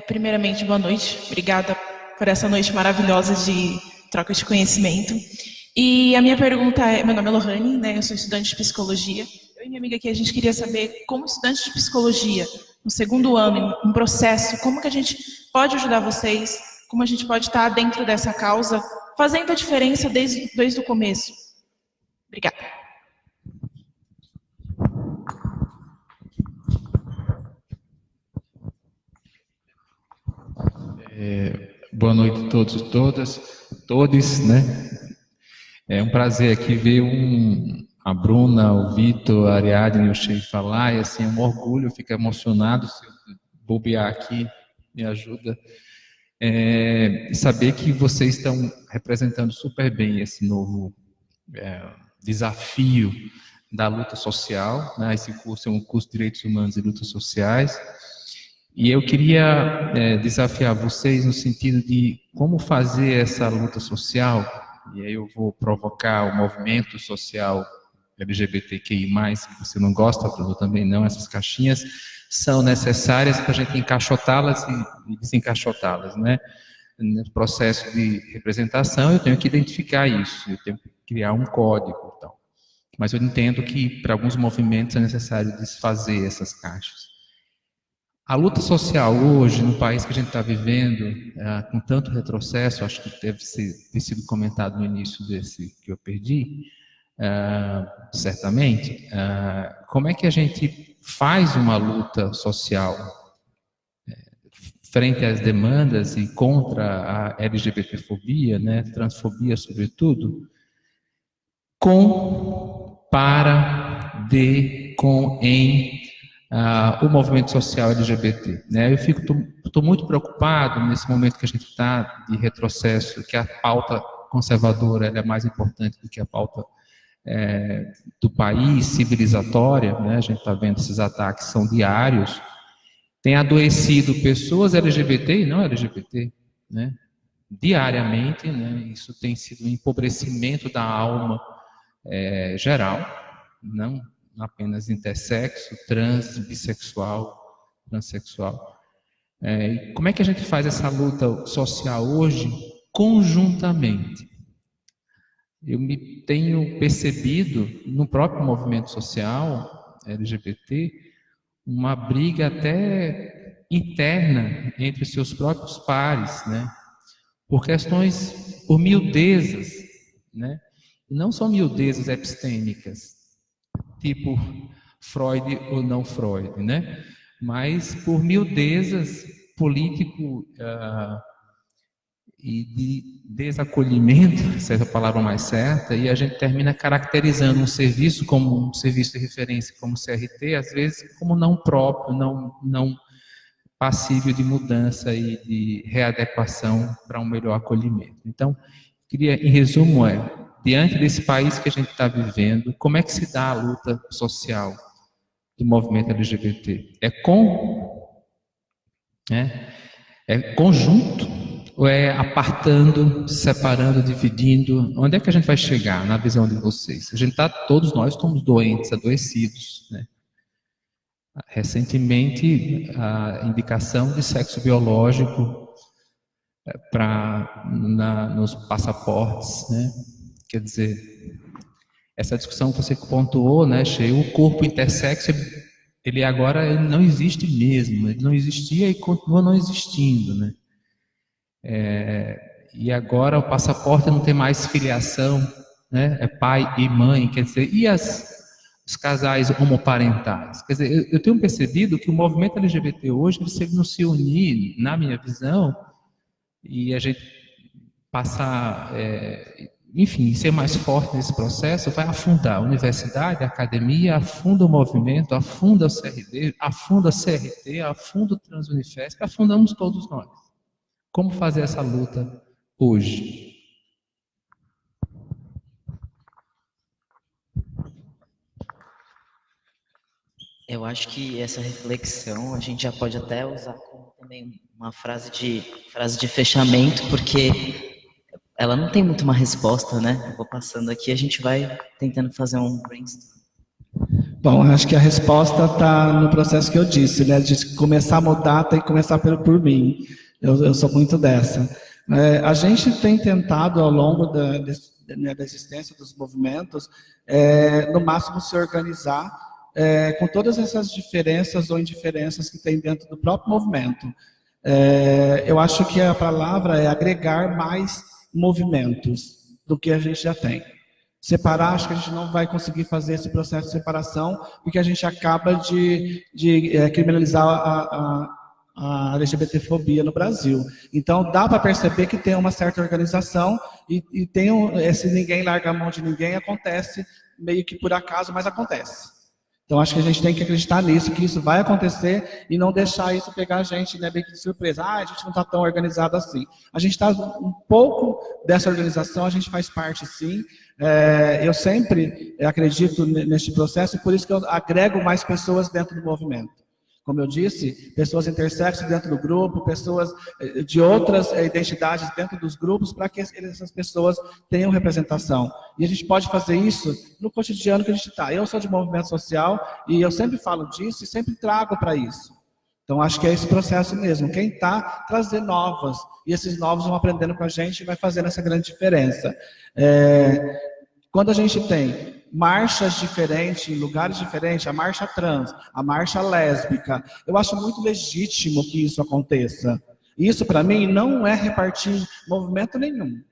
G: Primeiramente, boa noite. Obrigada por essa noite maravilhosa de troca de conhecimento. E a minha pergunta é, meu nome é Lohane, né? Eu sou estudante de psicologia. Eu e minha amiga aqui, a gente queria saber, como estudante de psicologia, no segundo ano, em processo, como que a gente pode ajudar vocês, como a gente pode estar dentro dessa causa, fazendo a diferença desde o começo. Obrigada.
H: Boa noite a todos e todos, né? É um prazer aqui ver a Bruna, o Vitor, a Ariadne e o Sheik falar, e assim, é um orgulho, eu fico emocionado, se eu bobear aqui, me ajuda. Saber que vocês estão representando super bem esse novo desafio da luta social, né? Esse curso é um curso de Direitos Humanos e Lutas Sociais, e eu queria desafiar vocês no sentido de como fazer essa luta social, e aí eu vou provocar o movimento social LGBTQI+, que você não gosta, Bruno, também não, essas caixinhas são necessárias para a gente encaixotá-las e desencaixotá-las, né? No processo de representação, eu tenho que identificar isso, eu tenho que criar um código, então. Mas eu entendo que para alguns movimentos é necessário desfazer essas caixas. A luta social hoje, no país que a gente está vivendo, com tanto retrocesso, acho que deve ter sido comentado no início desse que eu perdi, certamente, como é que a gente faz uma luta social frente às demandas e contra a LGBTfobia, né, transfobia sobretudo, o movimento social LGBT, né? Eu estou muito preocupado nesse momento que a gente está de retrocesso, que a pauta conservadora ela é mais importante do que a pauta do país, civilizatória, né? A gente está vendo esses ataques, são diários, tem adoecido pessoas LGBT e não LGBT, né? Diariamente, né? Isso tem sido um empobrecimento da alma geral, não apenas intersexo, trans, bissexual, transexual. Como é que a gente faz essa luta social hoje conjuntamente? Eu me tenho percebido no próprio movimento social LGBT uma briga até interna entre seus próprios pares, né? Por questões, por miudezas, né? E não são miudezas epistêmicas, tipo Freud ou não Freud, né? Mas por miudezas político e de desacolhimento, se é a palavra mais certa, e a gente termina caracterizando um serviço como um serviço de referência, como CRT, às vezes como não próprio, não passível de mudança e de readequação para um melhor acolhimento. Então, queria, em resumo, diante desse país que a gente está vivendo, como é que se dá a luta social? do movimento LGBT? É conjunto ou é apartando, separando, dividindo? Onde é que a gente vai chegar na visão de vocês? Todos nós estamos doentes, adoecidos, né? Recentemente, a indicação de sexo biológico nos passaportes, né? Quer dizer, essa discussão que você pontuou, né, Sheila, o corpo intersexo, ele agora não existe mesmo, ele não existia e continua não existindo, né? E agora o passaporte não tem mais filiação, né? É pai e mãe, quer dizer, e os casais homoparentais? Quer dizer, eu tenho percebido que o movimento LGBT hoje, se ele não se unir, na minha visão, e a gente passar, enfim, ser mais forte nesse processo, vai afundar a universidade, a academia, afunda o movimento, afunda o CRD, afunda a CRT, afunda o Transunifesp, afundamos todos nós. Como fazer essa luta hoje?
A: Eu acho que essa reflexão a gente já pode até usar como também uma frase de fechamento, porque ela não tem muito uma resposta, né? Eu vou passando aqui, a gente vai tentando fazer um brainstorm.
B: Bom, acho que a resposta está no processo que eu disse, né? De começar a mudar, tem que começar por mim. Eu sou muito dessa. A gente tem tentado, ao longo da existência dos movimentos, no máximo se organizar com todas essas diferenças ou indiferenças que tem dentro do próprio movimento. Eu acho que a palavra é agregar mais movimentos do que a gente já tem. Separar, acho que a gente não vai conseguir fazer esse processo de separação, porque a gente acaba de criminalizar a LGBTfobia no Brasil. Então, dá para perceber que tem uma certa organização e tem esse ninguém larga a mão de ninguém, acontece meio que por acaso, mas acontece. Então, acho que a gente tem que acreditar nisso, que isso vai acontecer e não deixar isso pegar a gente, né, meio que de surpresa. A gente não está tão organizado assim. A gente está um pouco dessa organização, a gente faz parte, sim. Eu sempre acredito neste processo, e por isso que eu agrego mais pessoas dentro do movimento. Como eu disse, pessoas intersexo dentro do grupo, pessoas de outras identidades dentro dos grupos, para que essas pessoas tenham representação. E a gente pode fazer isso no cotidiano que a gente está. Eu sou de movimento social e eu sempre falo disso e sempre trago para isso. Então, acho que é esse processo mesmo. Quem está, trazer novas. E esses novos vão aprendendo com a gente e vai fazendo essa grande diferença. Quando a gente tem marchas diferentes, em lugares diferentes, a marcha trans, a marcha lésbica, eu acho muito legítimo que isso aconteça. Isso, para mim, não é repartir movimento nenhum.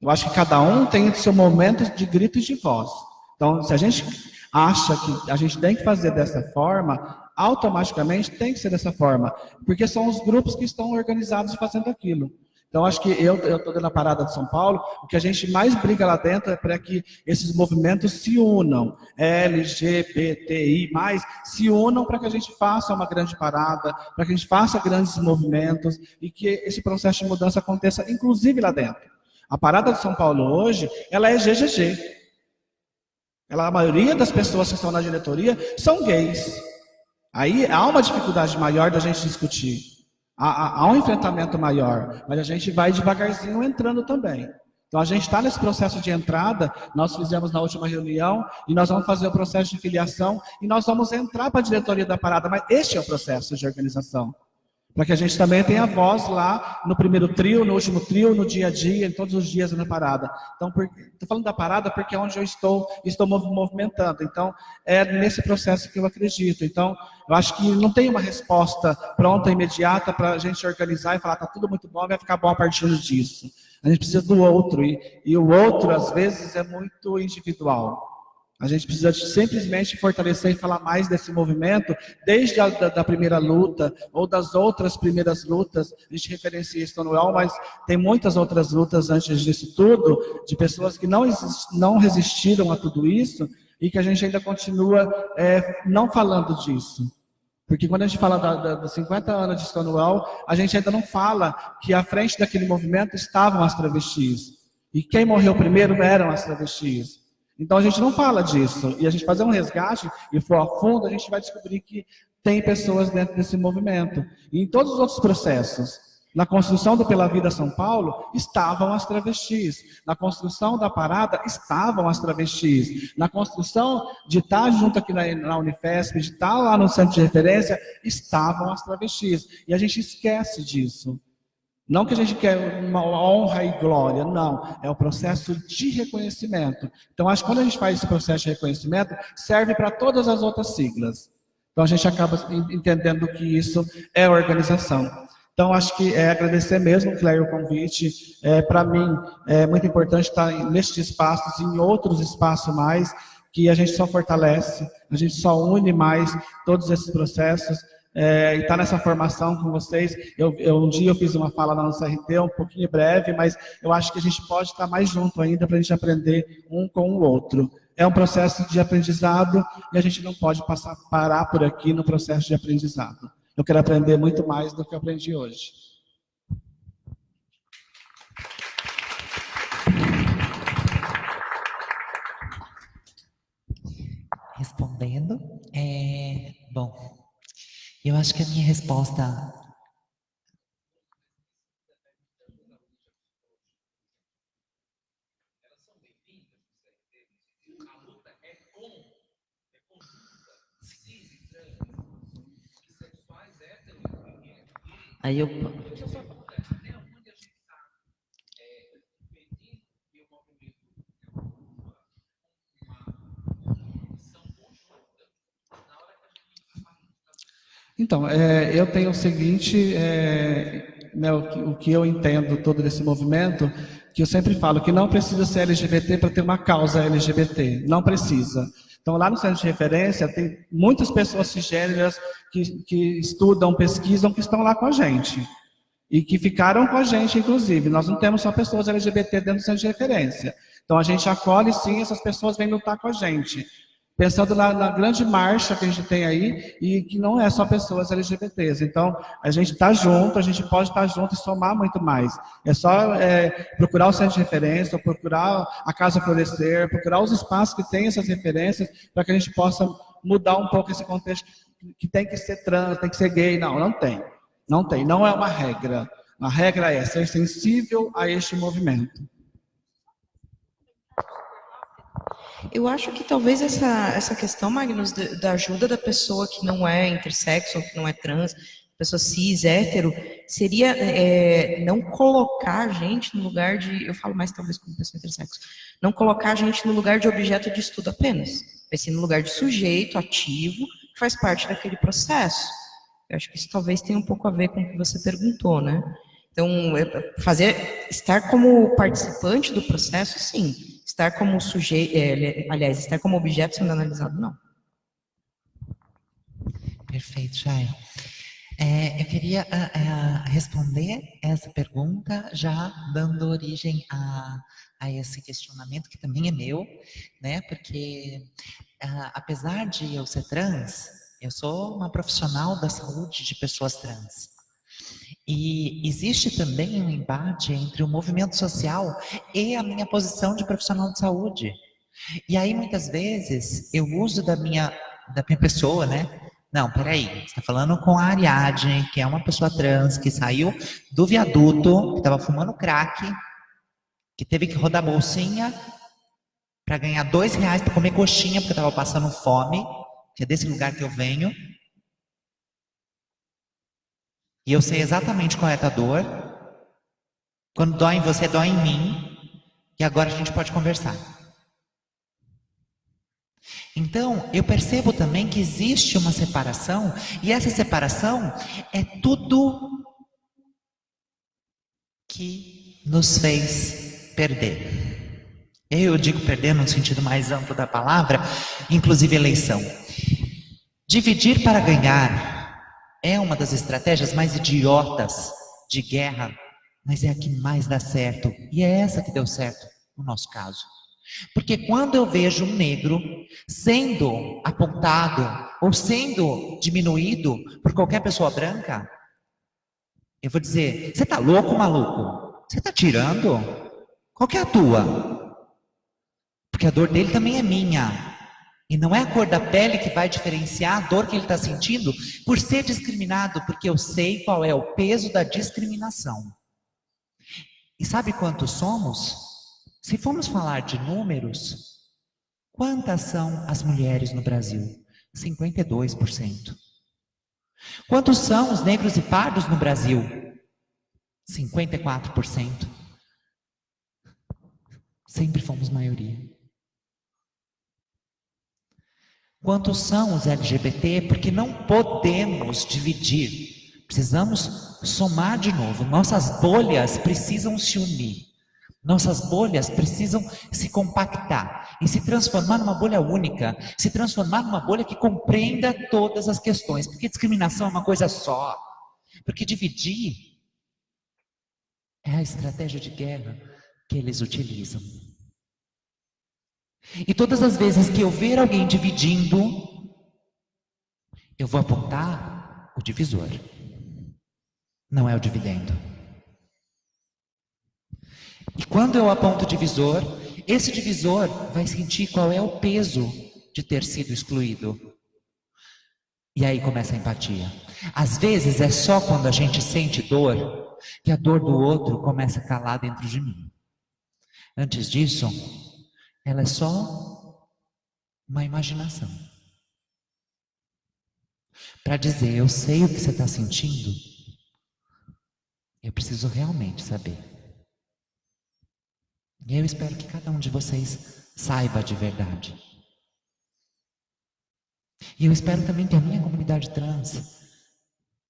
B: Eu acho que cada um tem o seu momento de grito e de voz. Então, se a gente acha que a gente tem que fazer dessa forma, automaticamente tem que ser dessa forma, porque são os grupos que estão organizados fazendo aquilo. Então, acho que eu estou dando a parada de São Paulo, o que a gente mais briga lá dentro é para que esses movimentos se unam, LGBTI+, se unam para que a gente faça uma grande parada, para que a gente faça grandes movimentos e que esse processo de mudança aconteça, inclusive lá dentro. A parada de São Paulo hoje, ela é GGG. A maioria das pessoas que estão na diretoria são gays. Aí há uma dificuldade maior da gente discutir. Há um enfrentamento maior, mas a gente vai devagarzinho entrando também. Então, a gente está nesse processo de entrada, nós fizemos na última reunião, e nós vamos fazer o processo de filiação, e nós vamos entrar para a diretoria da parada, mas este é o processo de organização. Para que a gente também tenha voz lá no primeiro trio, no último trio, no dia a dia, em todos os dias na parada. Então, estou falando da parada porque é onde eu estou movimentando. Então, é nesse processo que eu acredito. Então, eu acho que não tem uma resposta pronta, imediata, para a gente organizar e falar, está tudo muito bom, vai ficar bom a partir disso. A gente precisa do outro, e o outro, às vezes, é muito individual. A gente precisa simplesmente fortalecer e falar mais desse movimento, desde a primeira luta, ou das outras primeiras lutas. A gente referencia Stonewall, mas tem muitas outras lutas antes disso tudo, de pessoas que não resistiram a tudo isso, e que a gente ainda continua não falando disso. Porque quando a gente fala dos 50 anos de Stonewall, a gente ainda não fala que à frente daquele movimento estavam as travestis. E quem morreu primeiro eram as travestis. Então a gente não fala disso. E a gente fazer um resgate e for a fundo, a gente vai descobrir que tem pessoas dentro desse movimento. E em todos os outros processos. Na construção do Pela Vida São Paulo, estavam as travestis. Na construção da parada, estavam as travestis. Na construção de estar junto aqui na Unifesp, de estar lá no centro de referência, estavam as travestis. E a gente esquece disso. Não que a gente quer uma honra e glória, não. É o processo de reconhecimento. Então, acho que quando a gente faz esse processo de reconhecimento, serve para todas as outras siglas. Então, a gente acaba entendendo que isso é organização. Então, acho que agradecer mesmo, Cléia, o convite. Para mim, é muito importante estar nestes espaços e em outros espaços mais, que a gente só fortalece, a gente só une mais todos esses processos. E estar nessa formação com vocês. Um dia eu fiz uma fala na nossa RT, um pouquinho breve, mas eu acho que a gente pode estar mais junto ainda para a gente aprender um com o outro. É um processo de aprendizado e a gente não pode parar por aqui no processo de aprendizado. Eu quero aprender muito mais do que eu aprendi hoje.
C: Respondendo, bom, eu acho que a minha resposta...
A: Aí eu...
B: Então, eu tenho o seguinte, o que eu entendo todo desse movimento, que eu sempre falo que não precisa ser LGBT para ter uma causa LGBT, não precisa. Então, lá no centro de referência, tem muitas pessoas cisgêneras que estudam, pesquisam, que estão lá com a gente. E que ficaram com a gente, inclusive. Nós não temos só pessoas LGBT dentro do centro de referência. Então, a gente acolhe, sim, essas pessoas vêm lutar com a gente. Pensando na grande marcha que a gente tem aí, e que não é só pessoas LGBTs. Então, a gente está junto, a gente pode estar junto e somar muito mais. É só procurar o centro de referência, procurar a Casa Florescer, procurar os espaços que têm essas referências, para que a gente possa mudar um pouco esse contexto, que tem que ser trans, tem que ser gay. Não, não tem. Não tem, não é uma regra. A regra é ser sensível a este movimento.
D: Eu acho que talvez essa questão, Magnus, da ajuda da pessoa que não é intersexo, que não é trans, pessoa cis, hétero, seria não colocar a gente no lugar de... Eu falo mais talvez como pessoa intersexo. Não colocar a gente no lugar de objeto de estudo apenas. Mas sim no lugar de sujeito ativo, que faz parte daquele processo. Eu acho que isso talvez tenha um pouco a ver com o que você perguntou, né? Então, estar como participante do processo, sim. Estar como sujeito, aliás, estar como objeto sendo analisado, não.
C: Perfeito, Chay. Eu queria responder essa pergunta já dando origem a esse questionamento que também é meu, né? Porque apesar de eu ser trans, eu sou uma profissional da saúde de pessoas trans. E existe também um embate entre o movimento social e a minha posição de profissional de saúde. E aí, muitas vezes, eu uso da minha pessoa, né? Não, peraí, você está falando com a Ariadne, que é uma pessoa trans, que saiu do viaduto, que estava fumando crack, que teve que rodar bolsinha para ganhar R$2 para comer coxinha, porque estava passando fome, que é desse lugar que eu venho. E eu sei exatamente qual é a dor. Quando dói em você, dói em mim. E agora a gente pode conversar. Então, eu percebo também que existe uma separação. E essa separação é tudo que nos fez perder. Eu digo perder no sentido mais amplo da palavra, inclusive eleição. Dividir para ganhar é uma das estratégias mais idiotas de guerra, mas é a que mais dá certo. E é essa que deu certo no nosso caso. Porque quando eu vejo um negro sendo apontado ou sendo diminuído por qualquer pessoa branca, eu vou dizer, você tá louco, maluco? Você tá tirando? Qual que é a tua? Porque a dor dele também é minha. E não é a cor da pele que vai diferenciar a dor que ele está sentindo por ser discriminado, porque eu sei qual é o peso da discriminação. E sabe quantos somos? Se formos falar de números, quantas são as mulheres no Brasil? 52%. Quantos são os negros e pardos no Brasil? 54%. Sempre fomos maioria. Quantos são os LGBT? Porque não podemos dividir. Precisamos somar de novo. Nossas bolhas precisam se unir. Nossas bolhas precisam se compactar e se transformar numa bolha única. Se transformar numa bolha que compreenda todas as questões. Porque discriminação é uma coisa só. Porque dividir é a estratégia de guerra que eles utilizam. E todas as vezes que eu ver alguém dividindo, eu vou apontar o divisor. Não é o dividendo. E quando eu aponto o divisor, esse divisor vai sentir qual é o peso de ter sido excluído. E aí começa a empatia. Às vezes é só quando a gente sente dor, que a dor do outro começa a calar dentro de mim. Antes disso, ela é só uma imaginação. Para dizer, eu sei o que você está sentindo, eu preciso realmente saber. E eu espero que cada um de vocês saiba de verdade. E eu espero também que a minha comunidade trans,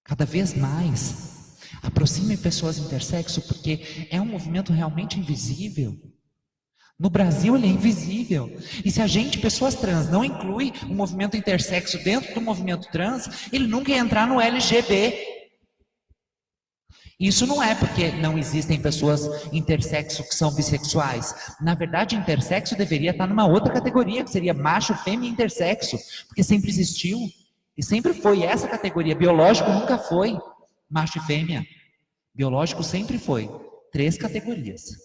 C: cada vez mais, aproxime pessoas intersexo, porque é um movimento realmente invisível. No Brasil ele é invisível. E se a gente, pessoas trans, não inclui o movimento intersexo dentro do movimento trans, ele nunca ia entrar no LGB. Isso não é porque não existem pessoas intersexo que são bissexuais. Na verdade, intersexo deveria estar numa outra categoria, que seria macho, fêmea e intersexo. Porque sempre existiu. E sempre foi essa categoria. Biológico nunca foi macho e fêmea. Biológico sempre foi 3 categorias.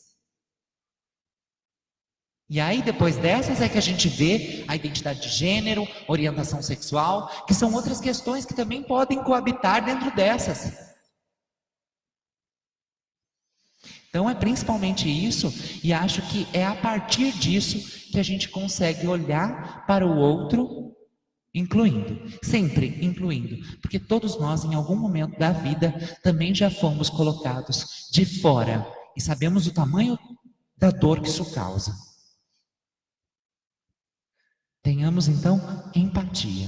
C: E aí, depois dessas, é que a gente vê a identidade de gênero, orientação sexual, que são outras questões que também podem coabitar dentro dessas. Então, é principalmente isso, e acho que é a partir disso que a gente consegue olhar para o outro, incluindo, sempre incluindo, porque todos nós, em algum momento da vida, também já fomos colocados de fora, e sabemos o tamanho da dor que isso causa. Tenhamos, então, empatia.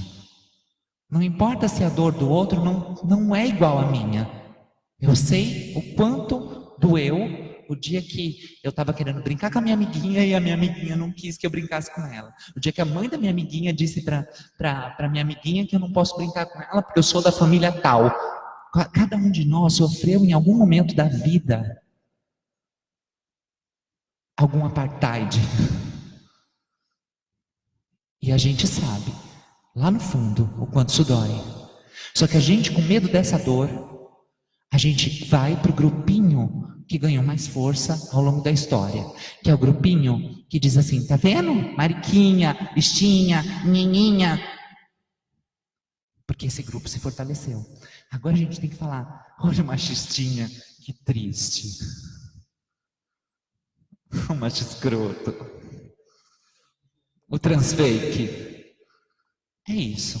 C: Não importa se a dor do outro não é igual à minha. Eu sei o quanto doeu o dia que eu estava querendo brincar com a minha amiguinha e a minha amiguinha não quis que eu brincasse com ela. O dia que a mãe da minha amiguinha disse para minha amiguinha que eu não posso brincar com ela porque eu sou da família tal. Cada um de nós sofreu em algum momento da vida algum apartheid. E a gente sabe, lá no fundo, o quanto isso dói. Só que a gente, com medo dessa dor, a gente vai para o grupinho que ganhou mais força ao longo da história. Que é o grupinho que diz assim, tá vendo? Mariquinha, bichinha, nininha. Porque esse grupo se fortaleceu. Agora a gente tem que falar, olha o machistinha, que triste. O macho escroto. O transfake. É isso.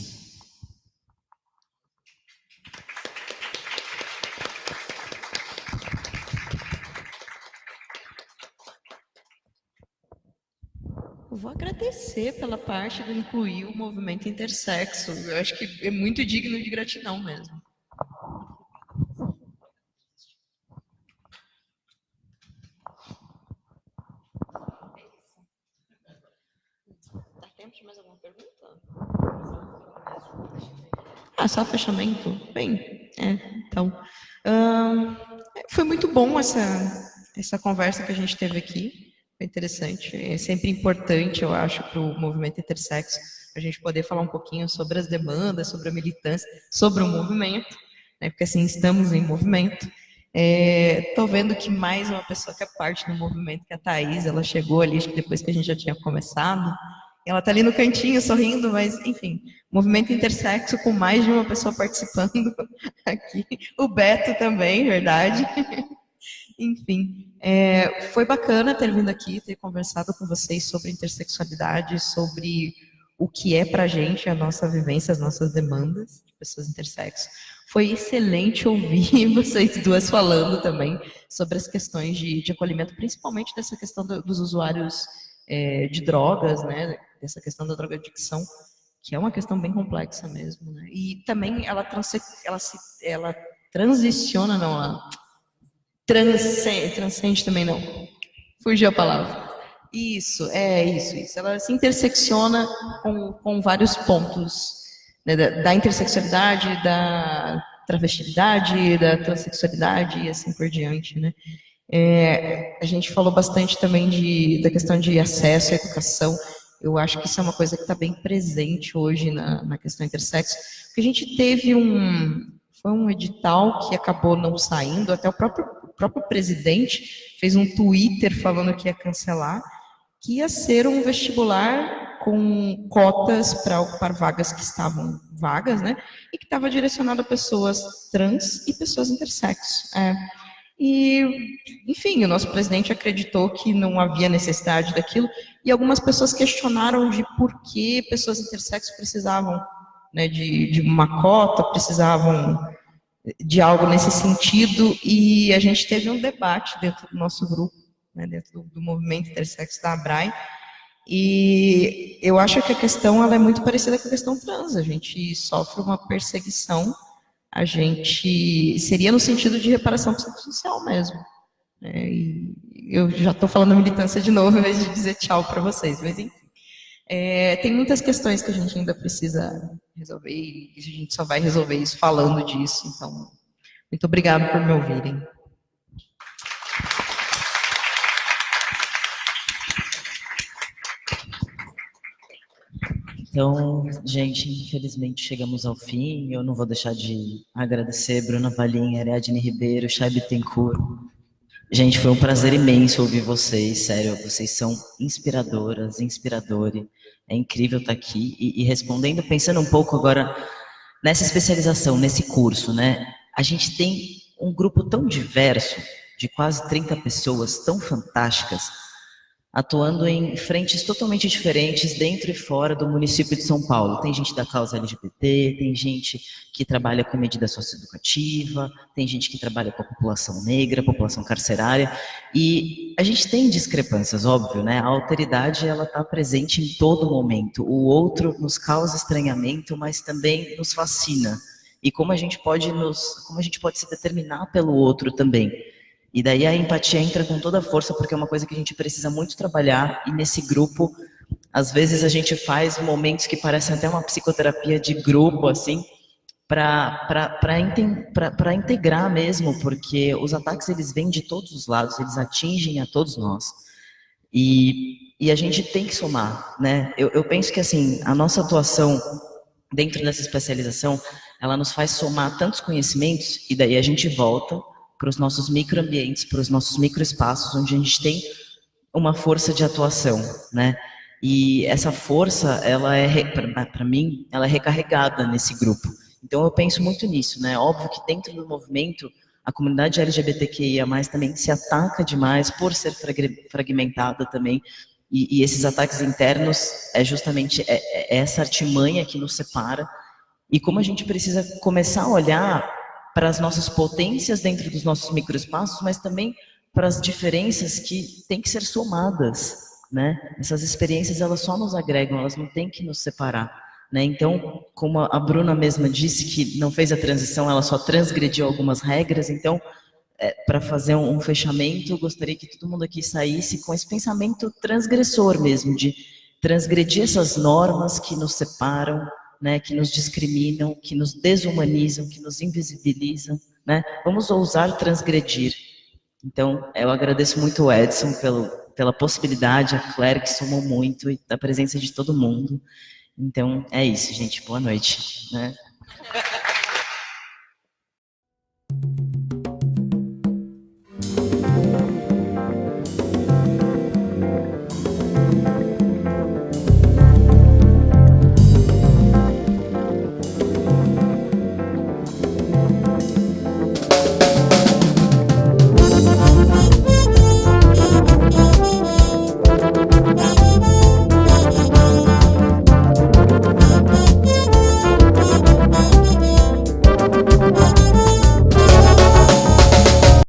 D: Eu vou agradecer pela parte de incluir o movimento intersexo. Eu acho que é muito digno de gratidão mesmo. Dá tempo de mais alguma pergunta? Só fechamento? Bem, então... foi muito bom essa conversa que a gente teve aqui. Foi interessante. É sempre importante, eu acho, para o movimento intersexo, a gente poder falar um pouquinho sobre as demandas, sobre a militância, sobre o movimento, né? Porque assim, estamos em movimento. Tô vendo que mais uma pessoa que é parte do movimento, que é a Thaís, ela chegou ali, acho que depois que a gente já tinha começado. Ela tá ali no cantinho, sorrindo, mas, enfim, movimento intersexo com mais de uma pessoa participando aqui. O Beto também, verdade. Enfim, foi bacana ter vindo aqui, ter conversado com vocês sobre intersexualidade, sobre o que é pra gente a nossa vivência, as nossas demandas de pessoas intersexo. Foi excelente ouvir vocês duas falando também sobre as questões de acolhimento, principalmente dessa questão dos usuários de drogas, né? Dessa questão da drogadicção, que é uma questão bem complexa mesmo, né? E também ela transiciona, não, ela transcende também, não. Fugiu a palavra. Isso. Ela se intersecciona com vários pontos, né, da intersexualidade, da travestilidade, da transexualidade e assim por diante, né? A gente falou bastante também da questão de acesso à educação. Eu acho que isso é uma coisa que está bem presente hoje na questão intersexo, porque a gente teve foi um edital que acabou não saindo, até o próprio presidente fez um Twitter falando que ia cancelar, que ia ser um vestibular com cotas para ocupar vagas que estavam vagas, né? E que estava direcionado a pessoas trans e pessoas intersexo. E, enfim, o nosso presidente acreditou que não havia necessidade daquilo, e algumas pessoas questionaram de por que pessoas intersexo precisavam, né, de uma cota, precisavam de algo nesse sentido, e a gente teve um debate dentro do nosso grupo, né, dentro do movimento intersexo da ABRAE, e eu acho que a questão ela é muito parecida com a questão trans. A gente sofre uma perseguição, a gente seria no sentido de reparação psicossocial mesmo. E eu já estou falando militância de novo, ao invés de dizer tchau para vocês, mas enfim. Tem muitas questões que a gente ainda precisa resolver, e a gente só vai resolver isso falando disso. Então, muito obrigada por me ouvirem.
A: Então, gente, infelizmente chegamos ao fim. Eu não vou deixar de agradecer Bruna Valim, Ariadne Ribeiro, Chay Bittencourt. Gente, foi um prazer imenso ouvir vocês, sério, vocês são inspiradoras, inspiradores. É incrível estar aqui e respondendo, pensando um pouco agora nessa especialização, nesse curso, né? A gente tem um grupo tão diverso, de quase 30 pessoas tão fantásticas, atuando em frentes totalmente diferentes dentro e fora do município de São Paulo. Tem gente da causa LGBT, tem gente que trabalha com medida socioeducativa, tem gente que trabalha com a população negra, a população carcerária, e a gente tem discrepâncias, óbvio, né? A alteridade, ela está presente em todo momento. O outro nos causa estranhamento, mas também nos fascina. E como a gente pode se determinar pelo outro também. E daí a empatia entra com toda a força, porque é uma coisa que a gente precisa muito trabalhar, e nesse grupo, às vezes a gente faz momentos que parecem até uma psicoterapia de grupo, assim, para integrar mesmo, porque os ataques, eles vêm de todos os lados, eles atingem a todos nós. E a gente tem que somar, né? Eu penso que, assim, a nossa atuação dentro dessa especialização, ela nos faz somar tantos conhecimentos, e daí a gente volta para os nossos microambientes, para os nossos microespaços, onde a gente tem uma força de atuação, né? E essa força, para mim, ela é recarregada nesse grupo. Então eu penso muito nisso, né? Óbvio que dentro do movimento, a comunidade LGBTQIA+, também se ataca demais por ser fragmentada também, e esses ataques internos é justamente essa artimanha que nos separa, e como a gente precisa começar a olhar para as nossas potências dentro dos nossos microespaços, mas também para as diferenças que têm que ser somadas, né? Essas experiências, elas só nos agregam, elas não têm que nos separar, né? Então, como a Bruna mesma disse que não fez a transição, ela só transgrediu algumas regras, então, para fazer um fechamento, eu gostaria que todo mundo aqui saísse com esse pensamento transgressor mesmo, de transgredir essas normas que nos separam, né, que nos discriminam, que nos desumanizam, que nos invisibilizam, né? Vamos ousar transgredir. Então, eu agradeço muito o Edson pela possibilidade, a Claire, que somou muito, e da presença de todo mundo. Então, é isso, gente. Boa noite, né?